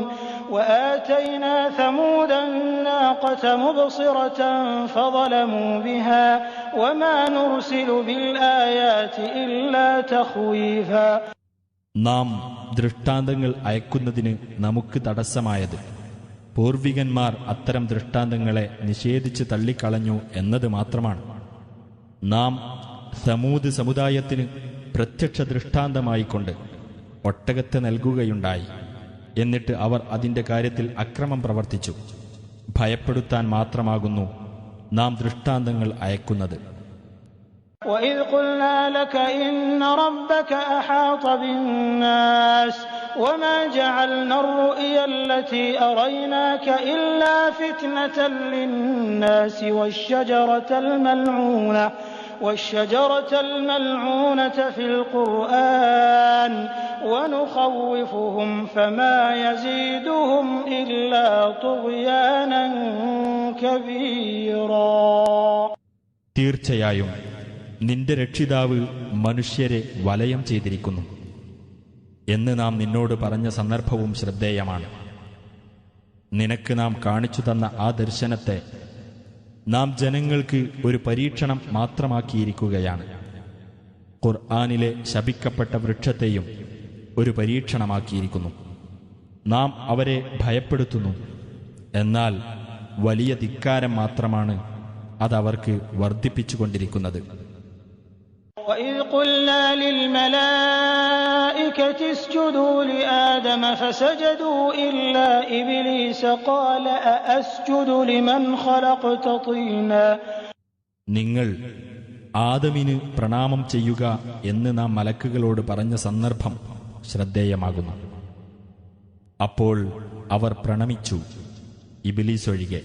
وآتينا ثمود الناقة مبصرة فظلموا بها وما نرسل بالآيات إلا تخويفا. നാം ദൃഷ്ടാന്തങ്ങൾ അയക്കുന്നതിന് നമുക്ക് തടസ്സമായത് പൂർവികന്മാർ അത്തരം ദൃഷ്ടാന്തങ്ങളെ നിഷേധിച്ച് തള്ളിക്കളഞ്ഞു എന്നത് മാത്രമാണ്. നാം സമൂദ് സമുദായത്തിന് പ്രത്യക്ഷ ദൃഷ്ടാന്തമായിക്കൊണ്ട് ഒട്ടകത്തെ നൽകുകയുണ്ടായി. എന്നിട്ട് അവർ അതിന്റെ കാര്യത്തിൽ അക്രമം പ്രവർത്തിച്ചു. ഭയപ്പെടുത്താൻ മാത്രമാകുന്നു നാം ദൃഷ്ടാന്തങ്ങൾ അയക്കുന്നത്. وَإِذْ قُلْنَا لَكَ إِنَّ رَبَّكَ أَحَاطَ بِالنَّاسِ وَمَا جَعَلْنَا الرُّؤْيَا الَّتِي أَرَيْنَاكَ إِلَّا فِتْنَةً لِلنَّاسِ وَالشَّجَرَةَ الْمَلْعُونَةَ فِي الْقُرْآنِ وَنُخَوِّفُهُمْ فَمَا يَزِيدُهُمْ إِلَّا طُغْيَانًا كَبِيرًا. തീർച്ചയായും നിന്റെ രക്ഷിതാവ് മനുഷ്യരെ വലയം ചെയ്തിരിക്കുന്നു എന്ന് നാം നിന്നോട് പറഞ്ഞ സന്ദർഭവും ശ്രദ്ധേയമാണ്. നിനക്ക് നാം കാണിച്ചു തന്ന ആ ദർശനത്തെ നാം ജനങ്ങൾക്ക് ഒരു പരീക്ഷണം മാത്രമാക്കിയിരിക്കുകയാണ്. ഖുർആനിലെ ശപിക്കപ്പെട്ട വൃക്ഷത്തെയും ഒരു പരീക്ഷണമാക്കിയിരിക്കുന്നു. നാം അവരെ ഭയപ്പെടുത്തുന്നു, എന്നാൽ വലിയ ധിക്കാരം മാത്രമാണ് അതവർക്ക് വർദ്ധിപ്പിച്ചുകൊണ്ടിരിക്കുന്നത്. وَإِذْ قُلْنَا لِلْمَلَائِكَةِ اسْجُدُوا لِآدَمَ فَسَجَدُوا إِلَّا إِبْلِيسَ قَالَ أَأَسْجُدُ لِمَنْ خَلَقْتَ طِينًا. നിങ്ങൾ ആദമിന് പ്രണാമം ചെയ്യുക എന്ന് നാം മലക്കുകളോട് പറഞ്ഞ സന്ദർഭം ശ്രദ്ധേയമാകുന്നു. അപ്പോൾ അവർ പ്രണമിച്ചു, ഇബ്ലീസ് ഒഴികെ.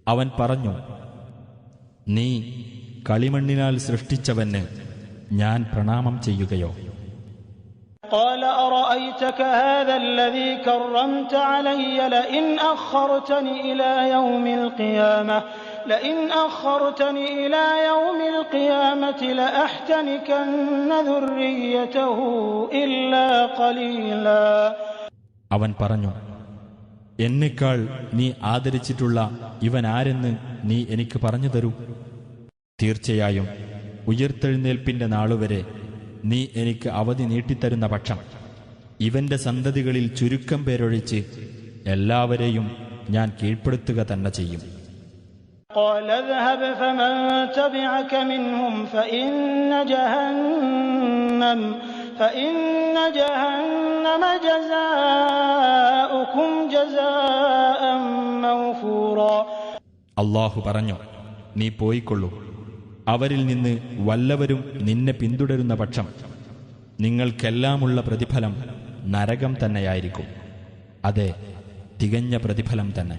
അവൻ പറഞ്ഞു, നീ കളിമണ്ണിനാൽ സൃഷ്ടിച്ചവന് ഞാൻ പ്രണാമം ചെയ്യുകയോ? قال أرأيتك هذا الذي كرمت علي لئن أخرتني إلى يوم القيامة لأحتنكن ذريته إلا قليلا. അവൻ പറഞ്ഞു, എന്നെക്കാൾ നീ ആദരിച്ചിട്ടുള്ള ഇവൻ ആരെന്ന് നീ എനിക്ക് പറഞ്ഞു തരൂ. തീർച്ചയായും ഉയിർത്തെഴുന്നേൽപ്പിന്റെ നാളുവരെ നീ എനിക്ക് അവധി നീട്ടിത്തരുന്ന പക്ഷം ഇവന്റെ സന്തതികളിൽ ചുരുക്കം പേരൊഴിച്ച് എല്ലാവരെയും ഞാൻ കീഴ്പ്പെടുത്തുക തന്നെ ചെയ്യും. قال اذهب فمن تبعك منهم فإن جهنم جزاؤكم جزاء موفورا. അല്ലാഹു പറഞ്ഞു, നീ പോയിക്കൊള്ളൂ. അവരിൽ നിന്ന് വല്ലവരും നിന്നെ പിന്തുടരുന്ന പക്ഷം നിങ്ങൾക്കെല്ലാമുള്ള പ്രതിഫലം നരകം തന്നെയായിരിക്കും. അതെ, തികഞ്ഞ പ്രതിഫലം തന്നെ.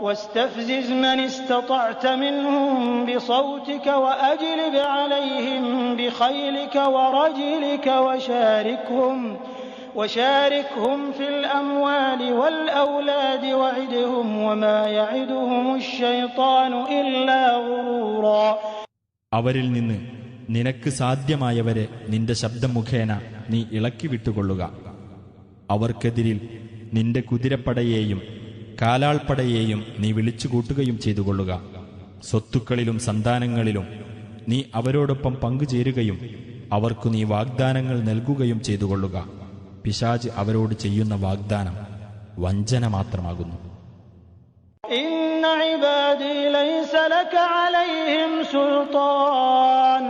واستفزز من استطعت منهم بصوتك وأجلب عليهم بخيلك ورجلك وشاركهم في الأموال والأولاد وعدهم وما يعدهم الشيطان إلا غرورا. അവരിൽ നിന്ന് നിനക്ക് സാധ്യമായവരെ നിന്റെ ശബ്ദം മുഖേന നീ ഇളക്കി വിട്ടുകൊള്ളുക. അവർക്കെതിരിൽ നിന്റെ കുതിരപ്പടയെയും കാലാൾപ്പടയെയും നീ വിളിച്ചുകൂട്ടുകയും ചെയ്തുകൊള്ളുക. സ്വത്തുക്കളിലും സന്താനങ്ങളിലും നീ അവരോടൊപ്പം പങ്കുചേരുകയും അവർക്കു നീ വാഗ്ദാനങ്ങൾ നൽകുകയും ചെയ്തുകൊള്ളുക. പിശാച് അവരോട് ചെയ്യുന്ന വാഗ്ദാനം വഞ്ചന മാത്രമാകുന്നു. إن عبادي ليس ليس لك عليهم سلطان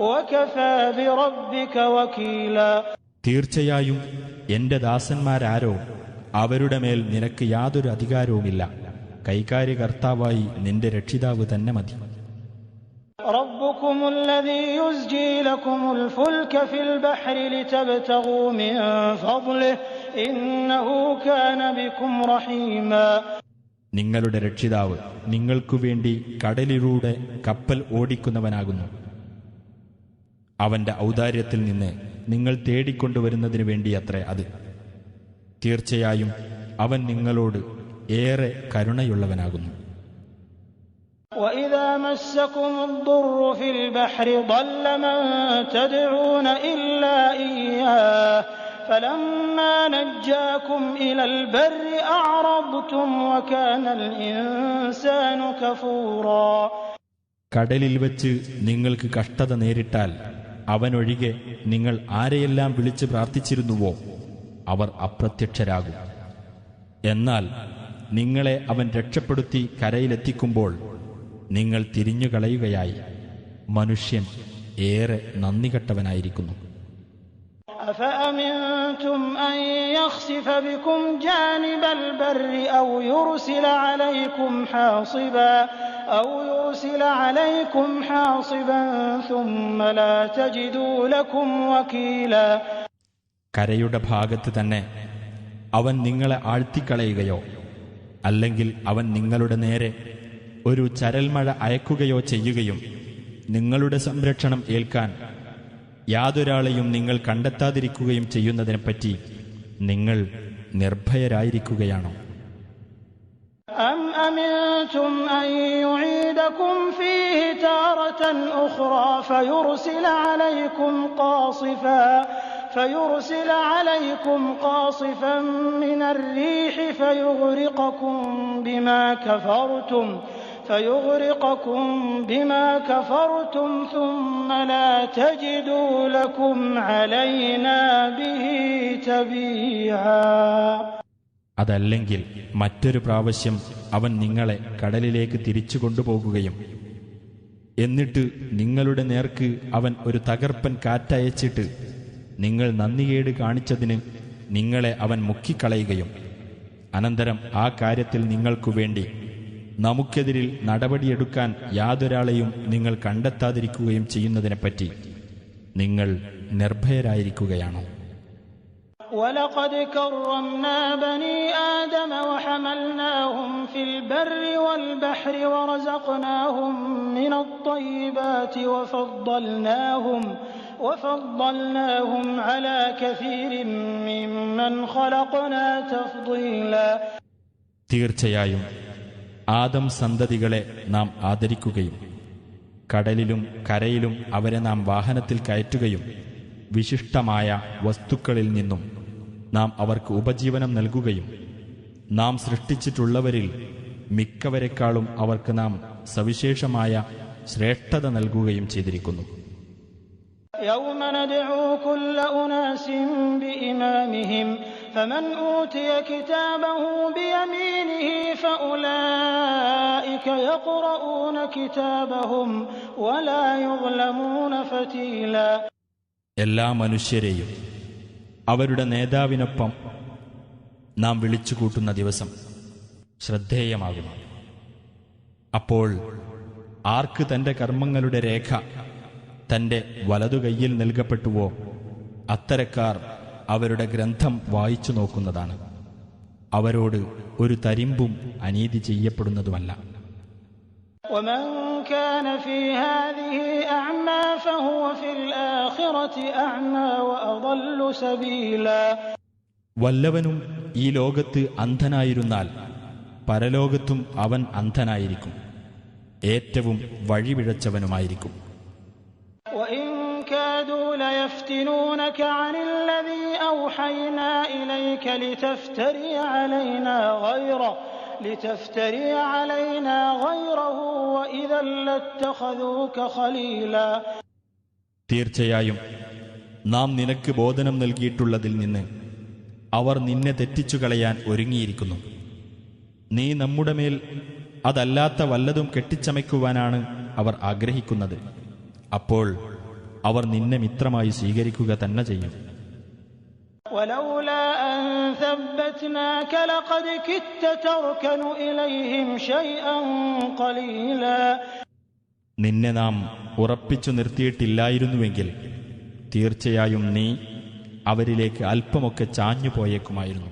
وكفى بربك وكيلا. തീർച്ചയായും എന്റെ ദാസന്മാരാരോ അവരുടെ മേൽ നിനക്ക് യാതൊരു അധികാരവുമില്ല. കൈകാര്യകർത്താവായി നിന്റെ രക്ഷിതാവ് തന്നെ മതി. ربكم الذي يزجي لكم الفلك في البحر لتبتغوا من فضله إنه كان بكم رحيما. നിങ്ങളുടെ രക്ഷിതാവ് നിങ്ങൾക്കു വേണ്ടി കടലിലൂടെ കപ്പൽ ഓടിക്കുന്നവനാകുന്നു. അവന്റെ ഔദാര്യത്തിൽ നിന്ന് നിങ്ങൾ തേടിക്കൊണ്ടുവരുന്നതിനു വേണ്ടിയത്രേ അത്. തീർച്ചയായും അവൻ നിങ്ങളോട് ഏറെ കരുണയുള്ളവനാകുന്നു. وإذا مسكم الضر في البحر ضل من تدعون إلا إياه فلما نجاكم إلى البر أعرضتم وكان الإنسان كفورا. കടലിൽ വച്ച് നിങ്ങൾക്ക് കഷ്ടത നേരിട്ടാൽ അവനൊഴികെ നിങ്ങൾ ആരെയെല്ലാം വിളിച്ച് പ്രാർത്ഥിച്ചിരുന്നുവോ അവർ അപ്രത്യക്ഷരാകും. എന്നാൽ നിങ്ങളെ അവൻ രക്ഷപ്പെടുത്തി കരയിലെത്തിക്കുമ്പോൾ നിങ്ങൾ തിരിഞ്ഞുകളയുകയായി. മനുഷ്യൻ ഏറെ നന്ദികെട്ടവനായിരിക്കുന്നു. أفأمنتم أن يخسف بكم جانب البر أو يرسل عليكم حاصبا ثم لا تجدوا لكم وكيلا. കരയുടെ ഭാഗത്ത് തന്നെ അവൻ നിങ്ങളെ ആഴ്ത്തിക്കളയുകയോ അല്ലെങ്കിൽ അവൻ നിങ്ങളുടെ നേരെ ഒരു ചരൽമഴ അയക്കുകയോ ചെയ്യുകയും നിങ്ങളുടെ സംരക്ഷണം ഏൽക്കാൻ യാതൊരാളെയും നിങ്ങൾ കണ്ടെത്താതിരിക്കുകയും ചെയ്യുന്നതിനെപ്പറ്റി നിങ്ങൾ നിർഭയരായിരിക്കുകയാണോ? أم أمنتم أن يعيدكم فيه تارة أخرى فيرسل عليكم قاصفا من الريح فيغرقكم بما كفرتم ثم لا تجدوا لكم علينا به تبيعا. അതല്ലെങ്കിൽ മറ്റൊരു പ്രാവശ്യം അവൻ നിങ്ങളെ കടലിലേക്ക് തിരിച്ചു കൊണ്ടുപോകുകയും എന്നിട്ട് നിങ്ങളുടെ നേർക്ക് അവൻ ഒരു തകർപ്പൻ കാറ്റയച്ചിട്ട് നിങ്ങൾ നന്ദികേട് കാണിച്ചതിന് നിങ്ങളെ അവൻ മുക്കിക്കളയുകയും അനന്തരം ആ കാര്യത്തിൽ നിങ്ങൾക്കു വേണ്ടി നമുക്കെതിരിൽ നടപടിയെടുക്കാൻ യാതൊരാളെയും നിങ്ങൾ കണ്ടെത്താതിരിക്കുകയും ചെയ്യുന്നതിനെപ്പറ്റി നിങ്ങൾ നിർഭയരായിരിക്കുകയാണോ? وَلَقَدْ كَرَّمْنَا بَنِي آدَمَ وَحَمَلْنَاهُمْ فِي الْبَرِّ وَالْبَحْرِ وَرَزَقْنَاهُمْ مِنَ الطَّيِّبَاتِ وَفَضَّلْنَاهُمْ عَلَى كَثِيرٍ مِّمَّنْ خَلَقْنَا تَفْضِيلًا. തീർച്ചയായും ആദം സന്തതികളെ നാം ആദരിക്കുകയും കടലിലും കരയിലും അവരെ നാം വാഹനത്തിൽ കയറ്റുകയും വിശിഷ്ടമായ വസ്തുക്കളിൽ നിന്നും നാം അവർക്ക് ഉപജീവനം നൽകുകയും നാം സൃഷ്ടിച്ചിട്ടുള്ളവരിൽ മിക്കവരെക്കാളും അവർക്ക് നാം സവിശേഷമായ ശ്രേഷ്ഠത നൽകുകയും ചെയ്തിരിക്കുന്നു. يوم ندعو كل أناس بإمامهم فمن أوتي كتابه بيمينه فأولئك يقرؤون كتابهم ولا يظلمون فتيلا. എല്ലാ മനുഷ്യരെയും അവരുടെ നേതാവിനൊപ്പം നാം വിളിച്ചുകൂട്ടുന്ന ദിവസം ശ്രദ്ധേയമാകുന്നു. അപ്പോൾ ആർക്ക് തന്റെ കർമ്മങ്ങളുടെ രേഖ തന്റെ വലതുകൈയിൽ നൽകപ്പെട്ടുവോ അത്തരക്കാർ അവരുടെ ഗ്രന്ഥം വായിച്ചു നോക്കുന്നതാണ്. അവരോട് ഒരു തരിമ്പും അനീതി ചെയ്യപ്പെടുന്നതുമല്ല. ومن كان في هذه أعمى فهو في الآخرة أعمى وأضل سبيلا. വല്ലവനും ഈ ലോകത്ത് അന്ധനായിരുന്നാൽ പരലോകത്തും അവൻ അന്ധനായിരിക്കും, ഏറ്റവും വഴിപിഴച്ചവനുമായിരിക്കും. وإن كادوا ليفتنونك عن الذي أوحينا إليك لتفتري علينا غيره وإذا لاتخذوك خليلا. തീർച്ചയായും നാം നിനക്ക് ബോധനം നൽകിയിട്ടുള്ളതിൽ നിന്ന് അവർ നിന്നെ തെറ്റിച്ചു കളയാൻ ഒരുങ്ങിയിരിക്കുന്നു. നീ നമ്മുടെ മേൽ അതല്ലാത്ത വല്ലതും കെട്ടിച്ചമയ്ക്കുവാനാണ് അവർ ആഗ്രഹിക്കുന്നത്. അപ്പോൾ അവർ നിന്നെ മിത്രമായി സ്വീകരിക്കുക തന്നെ ചെയ്യും. ولولا أن ثبتناك لقد كدت تركن إليهم شيئا قليلا. നിന്നെ നാം ഉറപ്പിച്ചു നിർത്തിയിട്ടില്ലായിരുന്നുവെങ്കിൽ തീർച്ചയായും നീ അവരിലേക്ക് അല്പമൊക്കെ ചാഞ്ഞു പോയേക്കുമായിരുന്നു.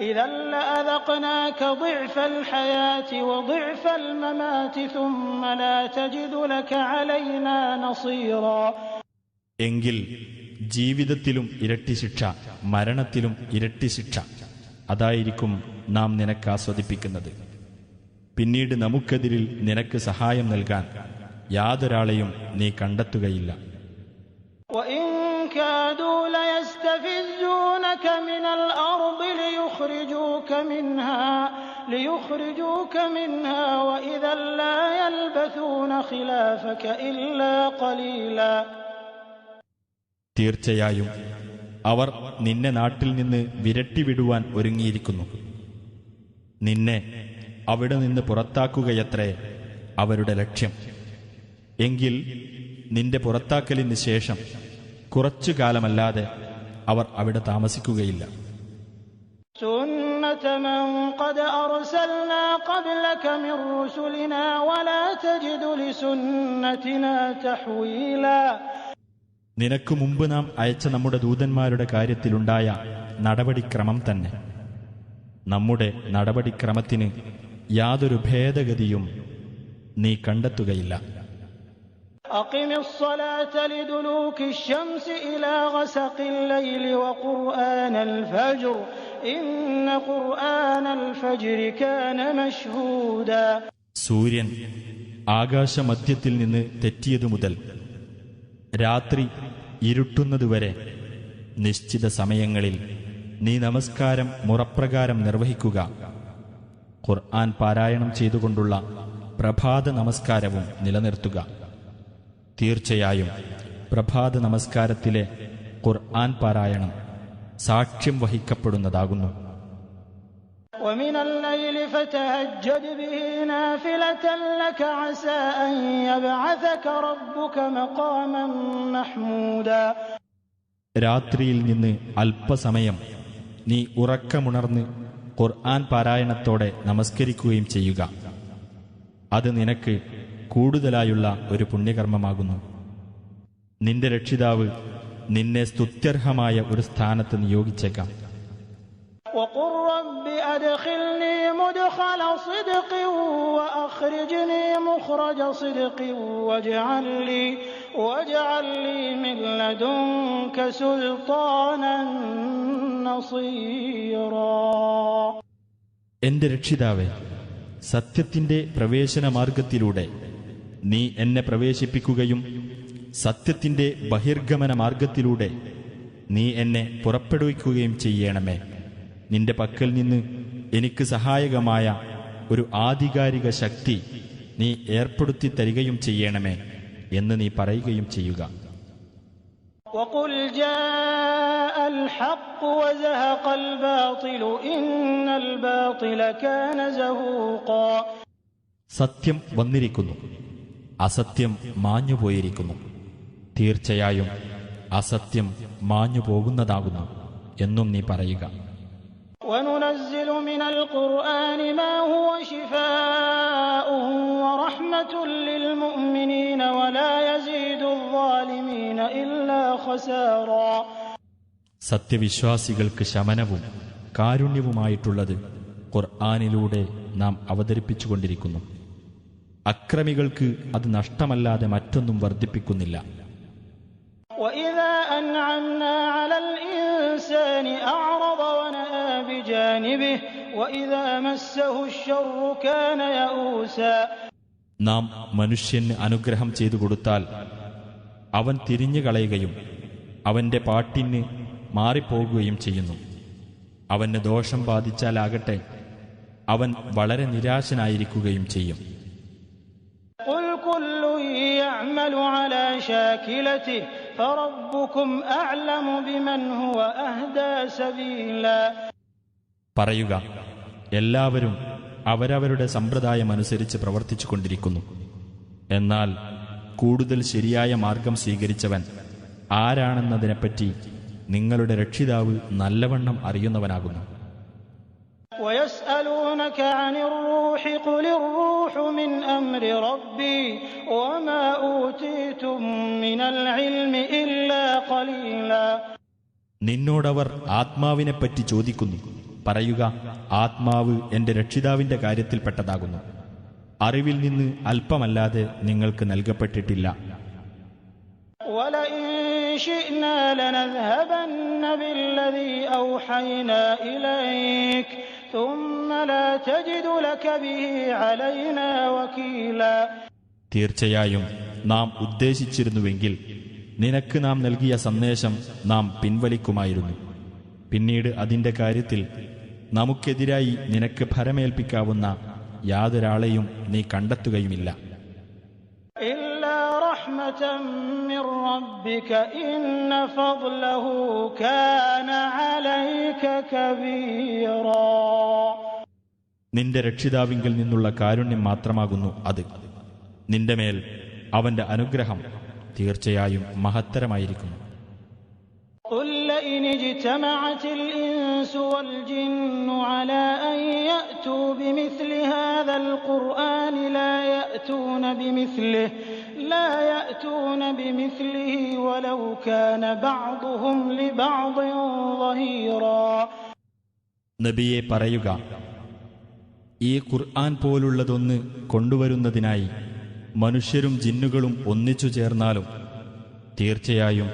إذا لأذقناك ضعف الحياة وضعف الممات ثم لا تجد لك علينا نصيرا. എങ്കിൽ ജീവിതത്തിലും ഇരട്ടി ശിക്ഷ, മരണത്തിലും ഇരട്ടി ശിക്ഷ, അതായിരിക്കും നാം നിനക്ക് ആസ്വദിപ്പിക്കുന്നത്. പിന്നീട് നമുക്കെതിരിൽ നിനക്ക് സഹായം നൽകാൻ യാതൊരാളെയും നീ കണ്ടെത്തുകയില്ല. وإن كادوا ليستفزونك من الأرض ليخرجوك منها وإذا لا يلبثون خلافك إلا قليلا. തീർച്ചയായും അവർ നിന്നെ നാട്ടിൽ നിന്ന് വിരട്ടിവിടുവാൻ ഒരുങ്ങിയിരിക്കുന്നു. നിന്നെ അവിടെ നിന്ന് പുറത്താക്കുകയത്രേ അവരുടെ ലക്ഷ്യം. എങ്കിൽ നിന്റെ പുറത്താക്കലിന് ശേഷം കുറച്ചു കാലമല്ലാതെ അവർ അവിടെ താമസിക്കുകയില്ല. سُنَّةَ مَنْ قَدْ أَرْسَلْنَا قَبْلَكَ مِنْ رُسُلِنَا وَلَا تَجِدُ لِسُنَّتِنَا تَحْوِيلًا. നിനക്ക് മുമ്പ് നാം അയച്ച നമ്മുടെ ദൂതന്മാരുടെ കാര്യത്തിലുണ്ടായ നടപടിക്രമം തന്നെ. നമ്മുടെ നടപടിക്രമത്തിന് യാതൊരു ഭേദഗതിയും നീ കണ്ടെത്തുകയില്ല. أقم الصلاة لدلوك الشمس إلى غسق الليل وقرآن الفجر إن قرآن الفجر كان مشهودا. സൂര്യൻ ആകാശമധ്യത്തിൽ നിന്ന് തെറ്റിയതു മുതൽ രാത്രി ഇരുട്ടുന്നതുവരെ നിശ്ചിത സമയങ്ങളിൽ നീ നമസ്കാരം മുറപ്രകാരം നിർവഹിക്കുക. ഖുർആൻ പാരായണം ചെയ്തുകൊണ്ടുള്ള പ്രഭാത നമസ്കാരവും നിലനിർത്തുക. തീർച്ചയായും പ്രഭാത നമസ്കാരത്തിലെ ഖുർആൻ പാരായണം സാക്ഷ്യം വഹിക്കപ്പെടുന്നതാകുന്നു. ومن الليل فتهجد به نافلة لك عسى أن يبعثك ربك مقاما محمودا. രാത്രിയിൽ നിന്ന് അല്പസമയം നീ ഉറക്കമുണർന്ന് ഖുർആൻ പാരായണത്തോടെ നമസ്കരിക്കുകയും ചെയ്യുക. അത് നിനക്ക് കൂടുതലായുള്ള ഒരു പുണ്യകർമ്മമാകുന്നു. നിന്റെ രക്ഷിതാവ് നിന്നെ സ്തുത്യർഹമായ ഒരു സ്ഥാനത്ത് നിയോഗിച്ചേക്കാം. وقل رب أدخلني مدخل صدق وأخرجني مخرج صدق واجعل لي من لدنك سلطانا نصيرا. എന്റെ രക്ഷിതാവേ, സത്യത്തിന്റെ പ്രവേശന മാർഗത്തിലൂടെ നീ എന്നെ പ്രവേശിപ്പിക്കുകയും സത്യത്തിന്റെ ബഹിർഗമന മാർഗത്തിലൂടെ നീ എന്നെ പുറപ്പെടുവിക്കുകയും ചെയ്യണമേ. നിന്റെ പക്കൽ നിന്ന് എനിക്ക് സഹായകമായ ഒരു ആധികാരിക ശക്തി നീ ഏർപ്പെടുത്തി തരികയും ചെയ്യണമേ എന്ന് നീ പറയുകയും ചെയ്യുക. وقل جاء الحق وزهق الباطل إن الباطل كان زهوقا. സത്യം വന്നിരിക്കുന്നു, അസത്യം മാഞ്ഞുപോയിരിക്കുന്നു. തീർച്ചയായും അസത്യം മാഞ്ഞുപോകുന്നതാകുന്നു എന്നും നീ പറയുക. وننزل من القرآن ما هو شفاء ورحمة للمؤمنين ولا يزيد الظالمين إلا خسارا. സത്യവിശ്വാസികൾക്ക് ശമനവും കാരുണ്യവുമായിട്ടുള്ളത് ഖുർആനിലൂടെ നാം അവതരിപ്പിച്ചുകൊണ്ടിരിക്കുന്നു. അക്രമികൾക്ക് അത് നഷ്ടമല്ലാതെ മറ്റൊന്നും വർദ്ധിപ്പിക്കുന്നില്ല. وإذا أنعمنا على الإنسان أعرض ونأى بجانبه وإذا مسه الشر كان يئوسا. നാം മനുഷ്യന് അനുഗ്രഹം ചെയ്തു കൊടുത്താൽ അവൻ തിരിഞ്ഞു കളയുകയും അവന്റെ പാട്ടിന് മാറിപ്പോകുകയും ചെയ്യുന്നു. അവന് ദോഷം ബാധിച്ചാലാകട്ടെ അവൻ വളരെ നിരാശനായിരിക്കുകയും ചെയ്യും. قل كل يعمل على شاكلته فربكم أعلم بمن هو أهدى سبيلا. പറയുക, എല്ലാവരും അവരവരുടെ സമ്പ്രദായമനുസരിച്ച് പ്രവർത്തിച്ചു കൊണ്ടിരിക്കുന്നു. എന്നാൽ കൂടുതൽ ശരിയായ മാർഗം സ്വീകരിച്ചവൻ ആരാണെന്നതിനെപ്പറ്റി നിങ്ങളുടെ രക്ഷിതാവ് നല്ലവണ്ണം അറിയുന്നവനാകുന്നു. ويسألونك عن الروح قل الروح من أمر ربي وما أوتيتم من العلم إلا قليلا. നിന്നോടവർ ആത്മാവിനെപ്പറ്റി ചോദിക്കുന്നു. പറയുക, ആത്മാവ് എന്റെ രക്ഷിതാവിന്റെ കാര്യത്തിൽപ്പെട്ടതാകുന്നു. അറിവിൽ നിന്ന് അല്പമല്ലാതെ നിങ്ങൾക്ക് നൽകപ്പെട്ടിട്ടില്ല. وَلَئِن شِئْنَا لَنَذْهَبَنَّ بِالَّذِي أَوْحَيْنَا إِلَيْكَ ثُمَّ لَا تَجِدُ لَكَ بِهِ عَلَيْنَا وَكِيلًا. തീർച്ചയായും നാം ഉദ്ദേശിച്ചിരുന്നുവെങ്കിൽ നിനക്ക് നാം നൽകിയ സന്ദേശം നാം പിൻവലിക്കുമായിരുന്നു. പിന്നീട് അതിന്റെ കാര്യത്തിൽ നമുക്കെതിരായി നിനക്ക് ഭരമേൽപ്പിക്കാവുന്ന യാതൊരാളെയും നീ കണ്ടെത്തുകയുമില്ല. إِلَّا رَحْمَةً مِّن رَّبِّكَ إِنَّ فَضْلَهُ كَانَ عَلَيْكَ كَبِيرًا. നിന്റെ രക്ഷിതാവിങ്കിൽ നിന്നുള്ള കാരുണ്യം മാത്രമാകുന്നു അത്. നിന്റെ മേൽ അവന്റെ അനുഗ്രഹം തീർച്ചയായും മഹത്തരമായിരിക്കുന്നു. قُل لَّئِنِ اجْتَمَعَتِ الْإِنسُ وَالْجِنُّ عَلَىٰ أَن يَأْتُوا بِمِثْلِ هَٰذَا الْقُرْآنِ لَا يَأْتُونَ بِمِثْلِهِ وَلَوْ كَانَ بَعْضُهُمْ لِبَعْضٍ ظَهِيرًا. നബിയെ പറയുക, ഈ ഖുർആൻ പോലുള്ളതൊന്ന് കൊണ്ടുവരുന്നതിനായി മനുഷ്യരും ജിന്നുകളും ഒന്നിച്ചു ചേർന്നാലും തീർച്ചയായും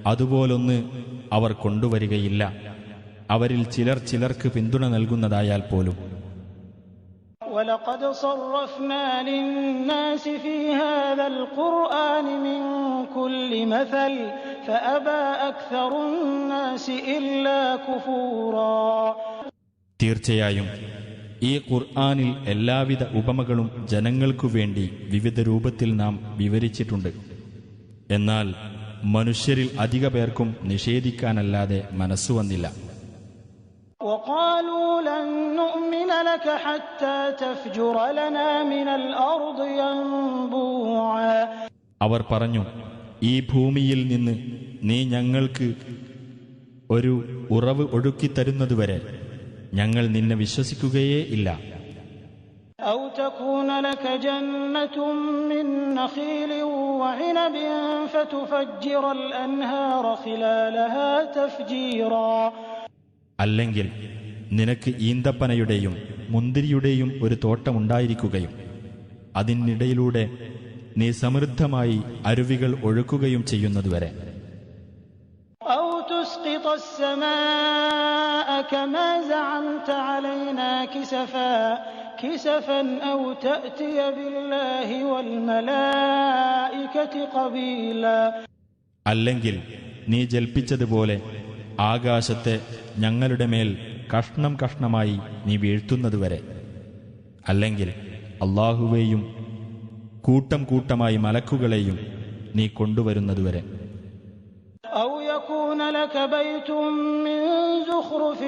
അതുപോലൊന്ന് അവർ കൊണ്ടുവരികയില്ല, അവരിൽ ചിലർ ചിലർക്ക് പിന്തുണ നൽകുന്നതായാൽ പോലും. وَلَقَدْ صَرَّفْنَا لِلنَّاسِ فِي هَٰذَا الْقُرْآنِ مِن كُلِّ مَثَلٍ فَأَبَىٰ أَكْثَرُ النَّاسِ إِلَّا كُفُورًا. തീർച്ചയായും ഈ ഖുർആനിൽ എല്ലാവിധ ഉപമകളും ജനങ്ങൾക്കു വേണ്ടി വിവിധ രൂപത്തിൽ നാം വിവരിച്ചിട്ടുണ്ട്. എന്നാൽ മനുഷ്യരിൽ അധിക പേർക്കും നിഷേധിക്കാനല്ലാതെ മനസ്സുവന്നില്ല. وَقَالُوا لَن نُّؤْمِنَ لَكَ حَتَّىٰ تَفْجُرَ لَنَا مِنَ الْأَرْضِ يَنبُوعًا. അവർ പറഞ്ഞു, ഈ ഭൂമിയിൽ നിന്ന് നീ ഞങ്ങൾക്ക് ഒരു ഉറവ് ഒഴുക്കിത്തരുന്നതുവരെ ഞങ്ങൾ നിന്നെ വിശ്വസിക്കുകയേ ഇല്ല. أَوْ تَكُونَ لَكَ جَنَّةٌ مِّن نَّخِيلٍ وَعِنَبٍ فَتُفَجِّرَ الْأَنْهَارَ خِلَالَهَا تَفْجِيرًا. അല്ലെങ്കിൽ നിനക്ക് ഈന്തപ്പനയുടെയും മുന്തിരിയുടെയും ഒരു തോട്ടമുണ്ടായിരിക്കുകയും അതിനിടയിലൂടെ നീ സമൃദ്ധമായി അരുവികൾ ഒഴുക്കുകയും ചെയ്യുന്നതുവരെ. أَوْ تُسْقِطَ السَّمَاءَ كَمَا زَعَمْتَ عَلَيْنَا كِسَفًا أَوْ تَأْتِيَ بِاللَّهِ وَالْمَلَائِكَةِ قَبِيلًا. അല്ലെങ്കിൽ നീ ജൽപ്പിച്ചതുപോലെ ആകാശത്തെ ഞങ്ങളുടെ മേൽ കഷ്ണം കഷ്ണമായി നീ വീഴ്ത്തുന്നതുവരെ. അല്ലെങ്കിൽ അല്ലാഹുവേയും കൂട്ടം കൂട്ടമായി മലക്കുകളെയും നീ കൊണ്ടുവരുന്നതുവരെ. أَوْ يَكُونَ لَكَ بَيْتٌ مِّن زُخْرُفٍ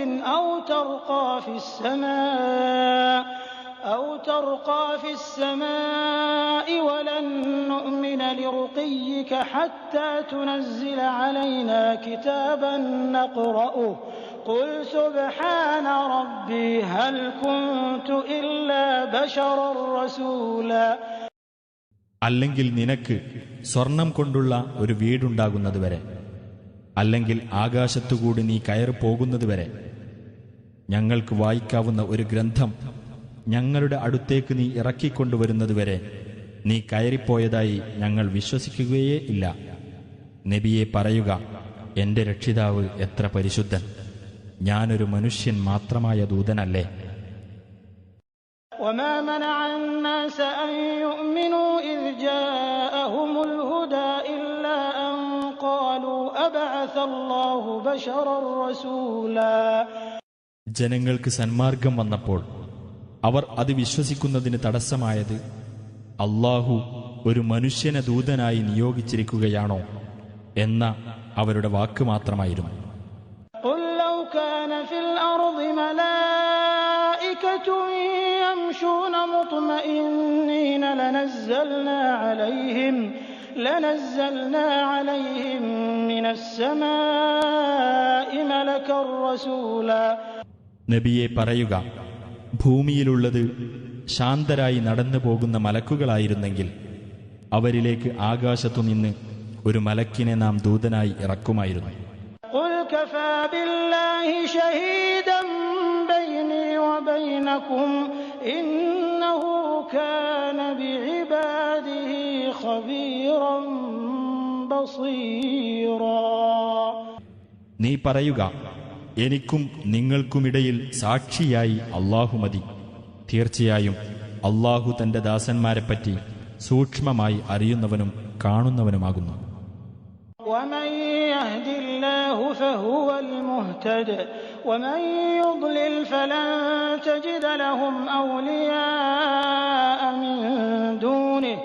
أَوْ تَرْقَىٰ فِي السَّمَاءِ وَلَن نُّؤْمِنَ لِرُقِيِّكَ حَتَّىٰ تُنَزِّلَ عَلَيْنَا كِتَابًا نَّقْرَؤُهُ قُلْ سُبْحَانَ رَبِّي هَلْ كُنتُ إِلَّا بَشَرًا رَّسُولًا. അല്ലെങ്കിൽ നിനക്ക് സ്വർണം കൊണ്ടുള്ള ഒരു വീടുണ്ടാകുന്നതുവരെ, അല്ലെങ്കിൽ ആകാശത്തുകൂടി നീ കയറി പോകുന്നതുവരെ, ഞങ്ങൾക്ക് വായിക്കാവുന്ന ഒരു ഗ്രന്ഥം ഞങ്ങളുടെ അടുത്തേക്ക് നീ ഇറക്കിക്കൊണ്ടുവരുന്നതുവരെ നീ കയറിപ്പോയതായി ഞങ്ങൾ വിശ്വസിക്കുകയേ ഇല്ല. നബിയെ പറയുക, എന്റെ രക്ഷിതാവ് എത്ര പരിശുദ്ധൻ, ഞാനൊരു മനുഷ്യൻ മാത്രമായ ദൂതനല്ലേ. وَمَا مَنَعَ النَّاسَ أَن يُؤْمِنُوا إِذْ جَاءَهُمُ الْهُدَىٰ إِلَّا أَن قَالُوا أَبَعَثَ اللَّهُ بَشَرًا رَّسُولًا. ജനങ്ങൾക്ക് സന്മാർഗം വന്നപ്പോൾ അവർ അത് വിശ്വസിക്കുന്നതിന് തടസ്സമായത് അല്ലാഹു ഒരു മനുഷ്യനെ ദൂതനായി നിയോഗിച്ചിരിക്കുകയാണോ എന്ന അവരുടെ വാക്ക് മാത്രമായിരുന്നു. قُل لَّوْ كَانَ فِي الْأَرْضِ مَلَائِكَةٌ ملائكة يمشون مطمئنين لنزلنا عليهم من السماء ملكا رسولا. നബിയെ പറയുക, ഭൂമിയിലുള്ളത് ശാന്തരായി നടന്നു പോകുന്ന മലക്കുകളായിരുന്നെങ്കിൽ അവരിലേക്ക് ആകാശത്തുനിന്ന് ഒരു മലക്കിനെ നാം ദൂതനായി ഇറക്കുമായിരുന്നു. قل كفى بالله شهيدا بيني وبينكم إنه كان بعباده خبيرا بصيرا. നീ പറയുക, എനിക്കും നിങ്ങൾക്കുമിടയിൽ സാക്ഷിയായി അല്ലാഹു മതി. തീർച്ചയായും അല്ലാഹു തന്റെ ദാസന്മാരെപ്പറ്റി സൂക്ഷ്മമായി അറിയുന്നവനും കാണുന്നവനുമാകുന്നു. ومن يهد الله فهو المهتد ومن يضلل فلن تجد لهم أولياء من دونه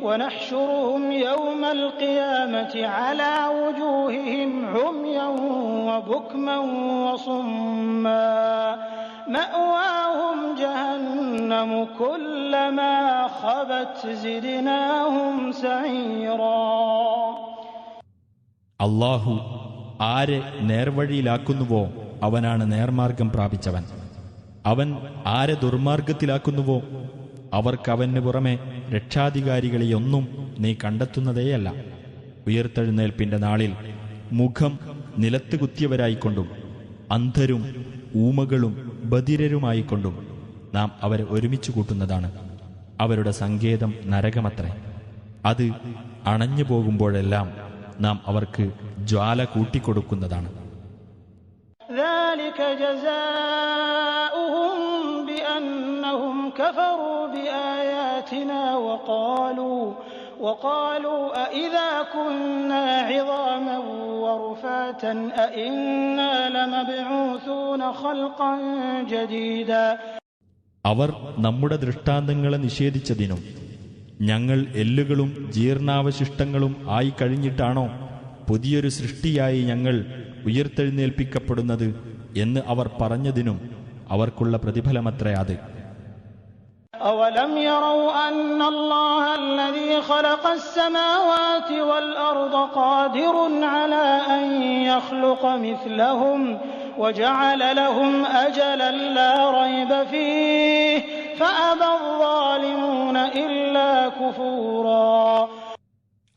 ونحشرهم يوم القيامة على وجوههم عميا وبكما وصما مأواهم جهنم كلما خبت زدناهم سعيرا. അല്ലാഹു ആരെ നേർവഴിയിലാക്കുന്നുവോ അവനാണ് നേർമാർഗം പ്രാപിച്ചവൻ. അവൻ ആരെ ദുർമാർഗത്തിലാക്കുന്നുവോ അവർക്കവന് പുറമെ രക്ഷാധികാരികളെയൊന്നും നീ കണ്ടെത്തുന്നതേയല്ല. ഉയർത്തെഴുന്നേൽപ്പിന്റെ നാളിൽ മുഖം നിലത്ത് കുത്തിയവരായിക്കൊണ്ടും അന്ധരും ഊമകളും ബധിരരുമായിക്കൊണ്ടും നാം അവരെ ഒരുമിച്ച് കൂട്ടുന്നതാണ്. അവരുടെ സങ്കേതം നരകമത്രേ. അത് അണഞ്ഞു പോകുമ്പോഴെല്ലാം നാം അവർക്ക് ജ്വാല കൂട്ടിക്കൊടുക്കുന്നതാണ്. ذلك جزاؤهم بأنهم كفروا بآياتنا وقالوا أإذا كنا عظاما ورفاتا أإنا لمبعوثون خلقا جديدا. അവർ നമ്മുടെ ദൃഷ്ടാന്തങ്ങളെ നിഷേധിച്ചതിനും ഞങ്ങൾ എല്ലുകളും ജീർണാവശിഷ്ടങ്ങളും ആയി കഴിഞ്ഞിട്ടാണോ പുതിയൊരു സൃഷ്ടിയായി ഞങ്ങൾ ഉയർത്തെഴുന്നേൽപ്പിക്കപ്പെടുന്നത് എന്ന് അവർ പറഞ്ഞതിനും അവർക്കുള്ള പ്രതിഫലമത്രേ അത്. أولم يروا أن الله الذي خلق السماوات والأرض قادر على أن يخلق مثلهم وجعل لهم أجلا لا ريب فيه فأبى الظالمون إلا كفورا.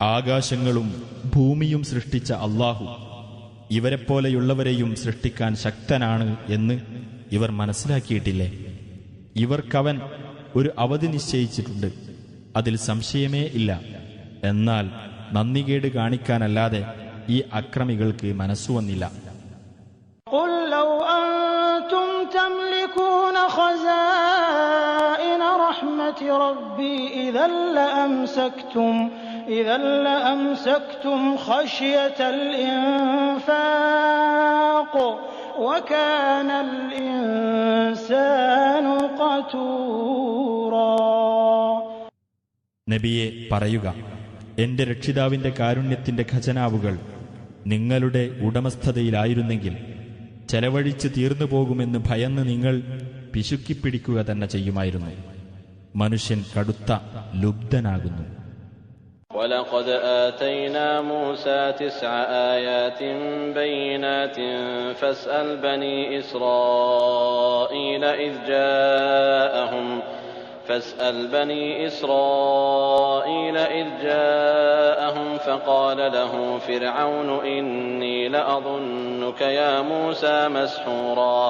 ആകാശങ്ങളും ഭൂമിയും സൃഷ്ടിച്ച അല്ലാഹു ഇവരെപ്പോലെയുള്ളവരെയും സൃഷ്ടിക്കാൻ ശക്തനാണ് എന്ന് ഇവർ മനസ്സിലാക്കിയിട്ടില്ലേ? ഇവർക്കവൻ ഒരു അവധി നിശ്ചയിച്ചിട്ടുണ്ട്, അതിൽ സംശയമേ ഇല്ല. എന്നാൽ നന്ദികേട് കാണിക്കാനല്ലാതെ ഈ അക്രമികൾക്ക് മനസ്സുവന്നില്ല. قل لو أنتم تملكون خزائن رحمة ربي إذا لأمسكتم خشية الإنفاق وكان الإنسان قتورا. നബിയെ പറയുക, എന്റെ രക്ഷിതാവിന്റെ കാരുണ്യത്തിന്റെ ഖജനാവുകൾ നിങ്ങളുടെ ഉടമസ്ഥതയിലായിരുന്നെങ്കിൽ ചെലവഴിച്ച് തീർന്നു പോകുമെന്ന് ഭയന്ന് നിങ്ങൾ പിശുക്കിപ്പിടിക്കുക തന്നെ ചെയ്യുമായിരുന്നു. മനുഷ്യൻ കടുത്ത ലുബ്ധനാകുന്നു. ولقد آتينا موسى 9 آيات بينات فاسأل بني إسرائيل إذ جاءهم فقال له فرعون إني لأظنك يا موسى مسحورا.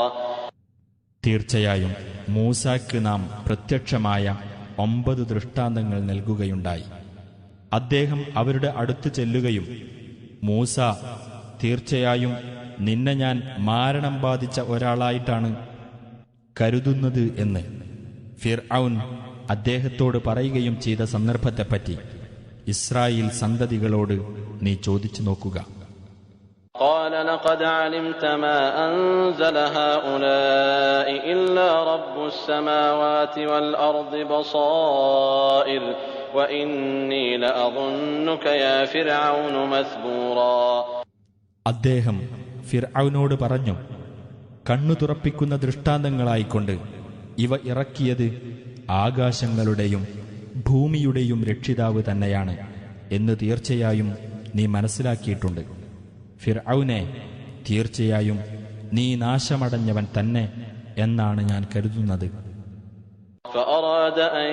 തീർച്ചയായും മൂസാക്ക് നാം പ്രത്യക്ഷമായ 9 ദൃഷ്ടാന്തങ്ങൾ നൽകുകയുണ്ടായി. അദ്ദേഹം അവരുടെ അടുത്ത് ചെല്ലുകയും, മൂസ, തീർച്ചയായും നിന്നെ ഞാൻ മാരണം ബാധിച്ച ഒരാളായിട്ടാണ് കരുതുന്നത് എന്ന് ഫിർഔൻ അദ്ദേഹത്തോട് പറയുകയും ചെയ്ത സന്ദർഭത്തെപ്പറ്റി ഇസ്രായേൽ സന്തതികളോട് നീ ചോദിച്ചു നോക്കുക. قال لقد علمت ما أنزل هؤلاء إلا رب السماوات والأرض بصائر وإني لأظنك يا فرعون مثبورا. അദ്ദേഹം ഫിർഔനോട് പറഞ്ഞു, കണ്ണു തുറപ്പിക്കുന്ന ദൃഷ്ടാന്തങ്ങളായിക്കൊണ്ട് ഇവ ഇറക്കിയത് ആകാശങ്ങളുടെയും ഭൂമിയുടെയും രക്ഷിതാവ് തന്നെയാണ് എന്ന് തീർച്ചയായും നീ മനസ്സിലാക്കിയിട്ടുണ്ട്. ഫിർഔനെ, തീർച്ചയായും നീ നാശമടഞ്ഞവൻ തന്നെ എന്നാണ് ഞാൻ കരുതുന്നത്. فأراد أن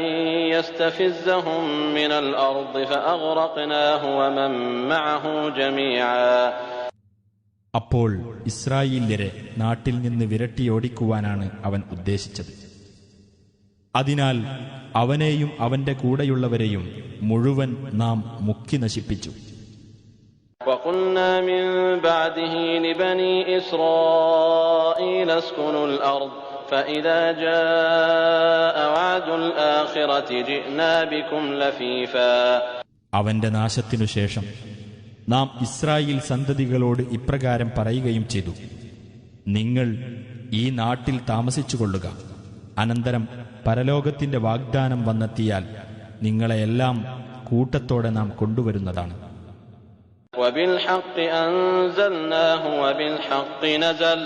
يستفزهم من الأرض فأغرقناه ومن معه جميعا. അപ്പോൾ ഇസ്രായേല്യരെ നാട്ടിൽ നിന്ന് വിരട്ടിയോടിക്കുവാനാണ് അവൻ ഉദ്ദേശിച്ചത്. അതിനാൽ അവനെയും അവന്റെ കൂടെയുള്ളവരെയും മുഴുവൻ നാം മുക്കി നശിപ്പിച്ചു. وقلنا من بعده لبني إسرائيل اسكنوا الأرض فإذا جاء وعد الآخرة جئنا بكم لفيفا. അവന്റെ നാശത്തിനു ശേഷം നാം ഇസ്രായേൽ സന്തതികളോട് ഇപ്രകാരം പറയുകയും ചെയ്തു: നിങ്ങൾ ഈ നാട്ടിൽ താമസിച്ചുകൊള്ളുക. അനന്തരം പരലോകത്തിന്റെ വാഗ്ദാനം വന്നെത്തിയാൽ നിങ്ങളെയെല്ലാം കൂട്ടത്തോടെ നാം കൊണ്ടുവരുന്നതാണ്. وبالحق أنزلناه وبالحق نزل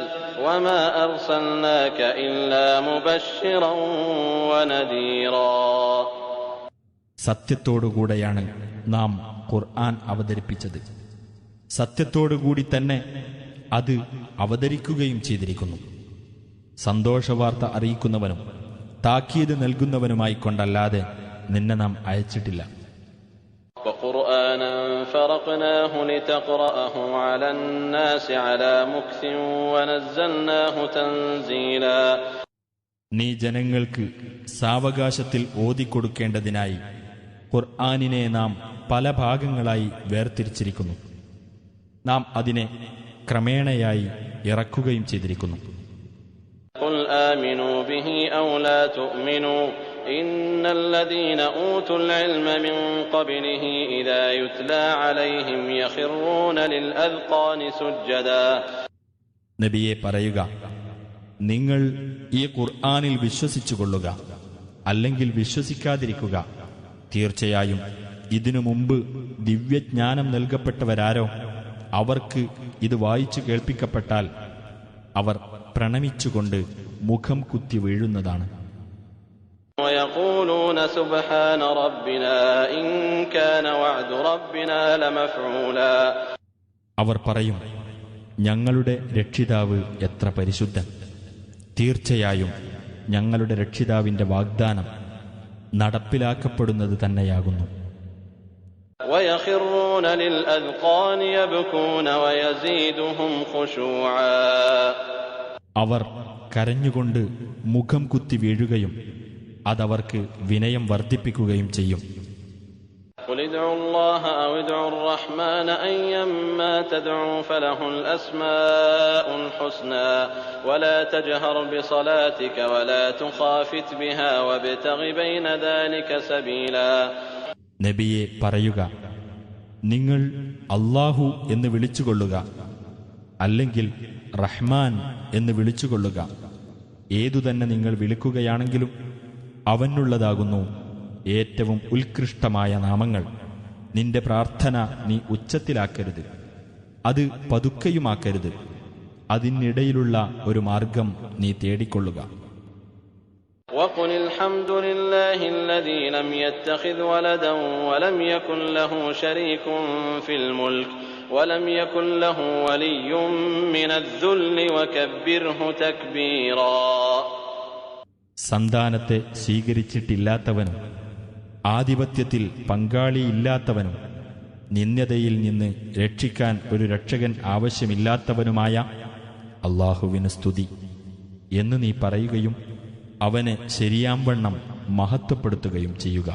وما أرسلناك إلا مبشرا ونذيرا. സത്യത്തോടുകൂടെയാണ് നാം ഖുർആൻ അവതരിപ്പിച്ചത്. സത്യത്തോടുകൂടി തന്നെ അത് അവതരിക്കുകയും ചെയ്തിരിക്കുന്നു. സന്തോഷവാർത്ത അറിയിക്കുന്നവനും താക്കീത് നൽകുന്നവനുമായി കൊണ്ടല്ലാതെ നിന്നെ നാം അയച്ചിട്ടില്ല. وقرآنا فرقناه لتقرأه على الناس على مكث ونزلناه تنزيلا. നീ ജനങ്ങൾക്ക് സാവകാശത്തിൽ ഓതിക്കൊടുക്കേണ്ടതിനായി ഖുർആനിനെ നാം പല ഭാഗങ്ങളായി വേർതിരിച്ചിരിക്കുന്നു. നാം അതിനെ ക്രമേണയായി ഇറക്കുകയും ചെയ്തിരിക്കുന്നു. قل آمنوا به أو لا تؤمنوا إن الذين أوتوا العلم من قبله إذا يتلى عليهم يخرون للأذقان سجدا. നബിയെ പറയുക, നിങ്ങൾ ഈ ഖുർആനിൽ വിശ്വസിച്ചുകൊള്ളുക, അല്ലെങ്കിൽ വിശ്വസിക്കാതിരിക്കുക. തീർച്ചയായും ഇതിനു മുമ്പ് ദിവ്യജ്ഞാനം നൽകപ്പെട്ടവരാരോ അവർക്ക് ഇത് വായിച്ചു കേൾപ്പിക്കപ്പെട്ടാൽ അവർ പ്രണമിച്ചുകൊണ്ട് മുഖം കുത്തി വീഴുന്നതാണ്. ويقولون سبحان ربنا إن كان وعد ربنا لمفعولا. അവർ പറയും, ഞങ്ങളുടെ രക്ഷിതാവ് എത്ര പരിശുദ്ധൻ! തീർച്ചയായും ഞങ്ങളുടെ രക്ഷിതാവിന്റെ വാഗ്ദാനം നടപ്പിലാക്കപ്പെടുന്നത് തന്നെയാകുന്നു. ويخرون للأذقان يبكون ويزيدهم خشوعا. അവർ കരഞ്ഞുകൊണ്ട് മുഖം കുത്തി വീഴുകയും അതവർക്ക് വിനയം വർദ്ധിപ്പിക്കുകയും ചെയ്യും. قل ادعوا الله أو ادعوا الرحمن أيما تدعوا فله الأسماء الحسنى ولا تجهر بصلاتك ولا تخافت بها وابتغ بين ذلك سبيلا. നബിയെ പറയുക, നിങ്ങൾ അല്ലാഹു എന്ന് വിളിച്ചുകൊള്ളുക, അല്ലെങ്കിൽ റഹ്മാൻ എന്ന് വിളിച്ചുകൊള്ളുക. ഏതുതന്നെ നിങ്ങൾ വിളിക്കുകയാണെങ്കിലും അവനുള്ളതാകുന്നു ഏറ്റവും ഉത്കൃഷ്ടമായ നാമങ്ങൾ. നിന്റെ പ്രാർത്ഥന നീ ഉച്ചത്തിലാക്കരുത്, അത് പതുക്കെയുമാക്കരുത്. അതിനിടയിലുള്ള ഒരു മാർഗം നീ തേടിക്കൊള്ളുക. وقل الحمد لله الذي لم يتخذ ولدا ولم يكن له شريك في الملك ولم يكن له ولي من الذل وكبره تكبيرا. സന്താനത്തെ സ്വീകരിച്ചിട്ടില്ലാത്തവനും ആധിപത്യത്തിൽ പങ്കാളിയില്ലാത്തവനും നിന്ദ്യതയിൽ നിന്ന് രക്ഷിക്കാൻ ഒരു രക്ഷകൻ ആവശ്യമില്ലാത്തവനുമായ അല്ലാഹുവിന് സ്തുതി എന്ന് നീ പറയുകയും അവനെ ശരിയാംവണ്ണം മഹത്വപ്പെടുത്തുകയും ചെയ്യുക.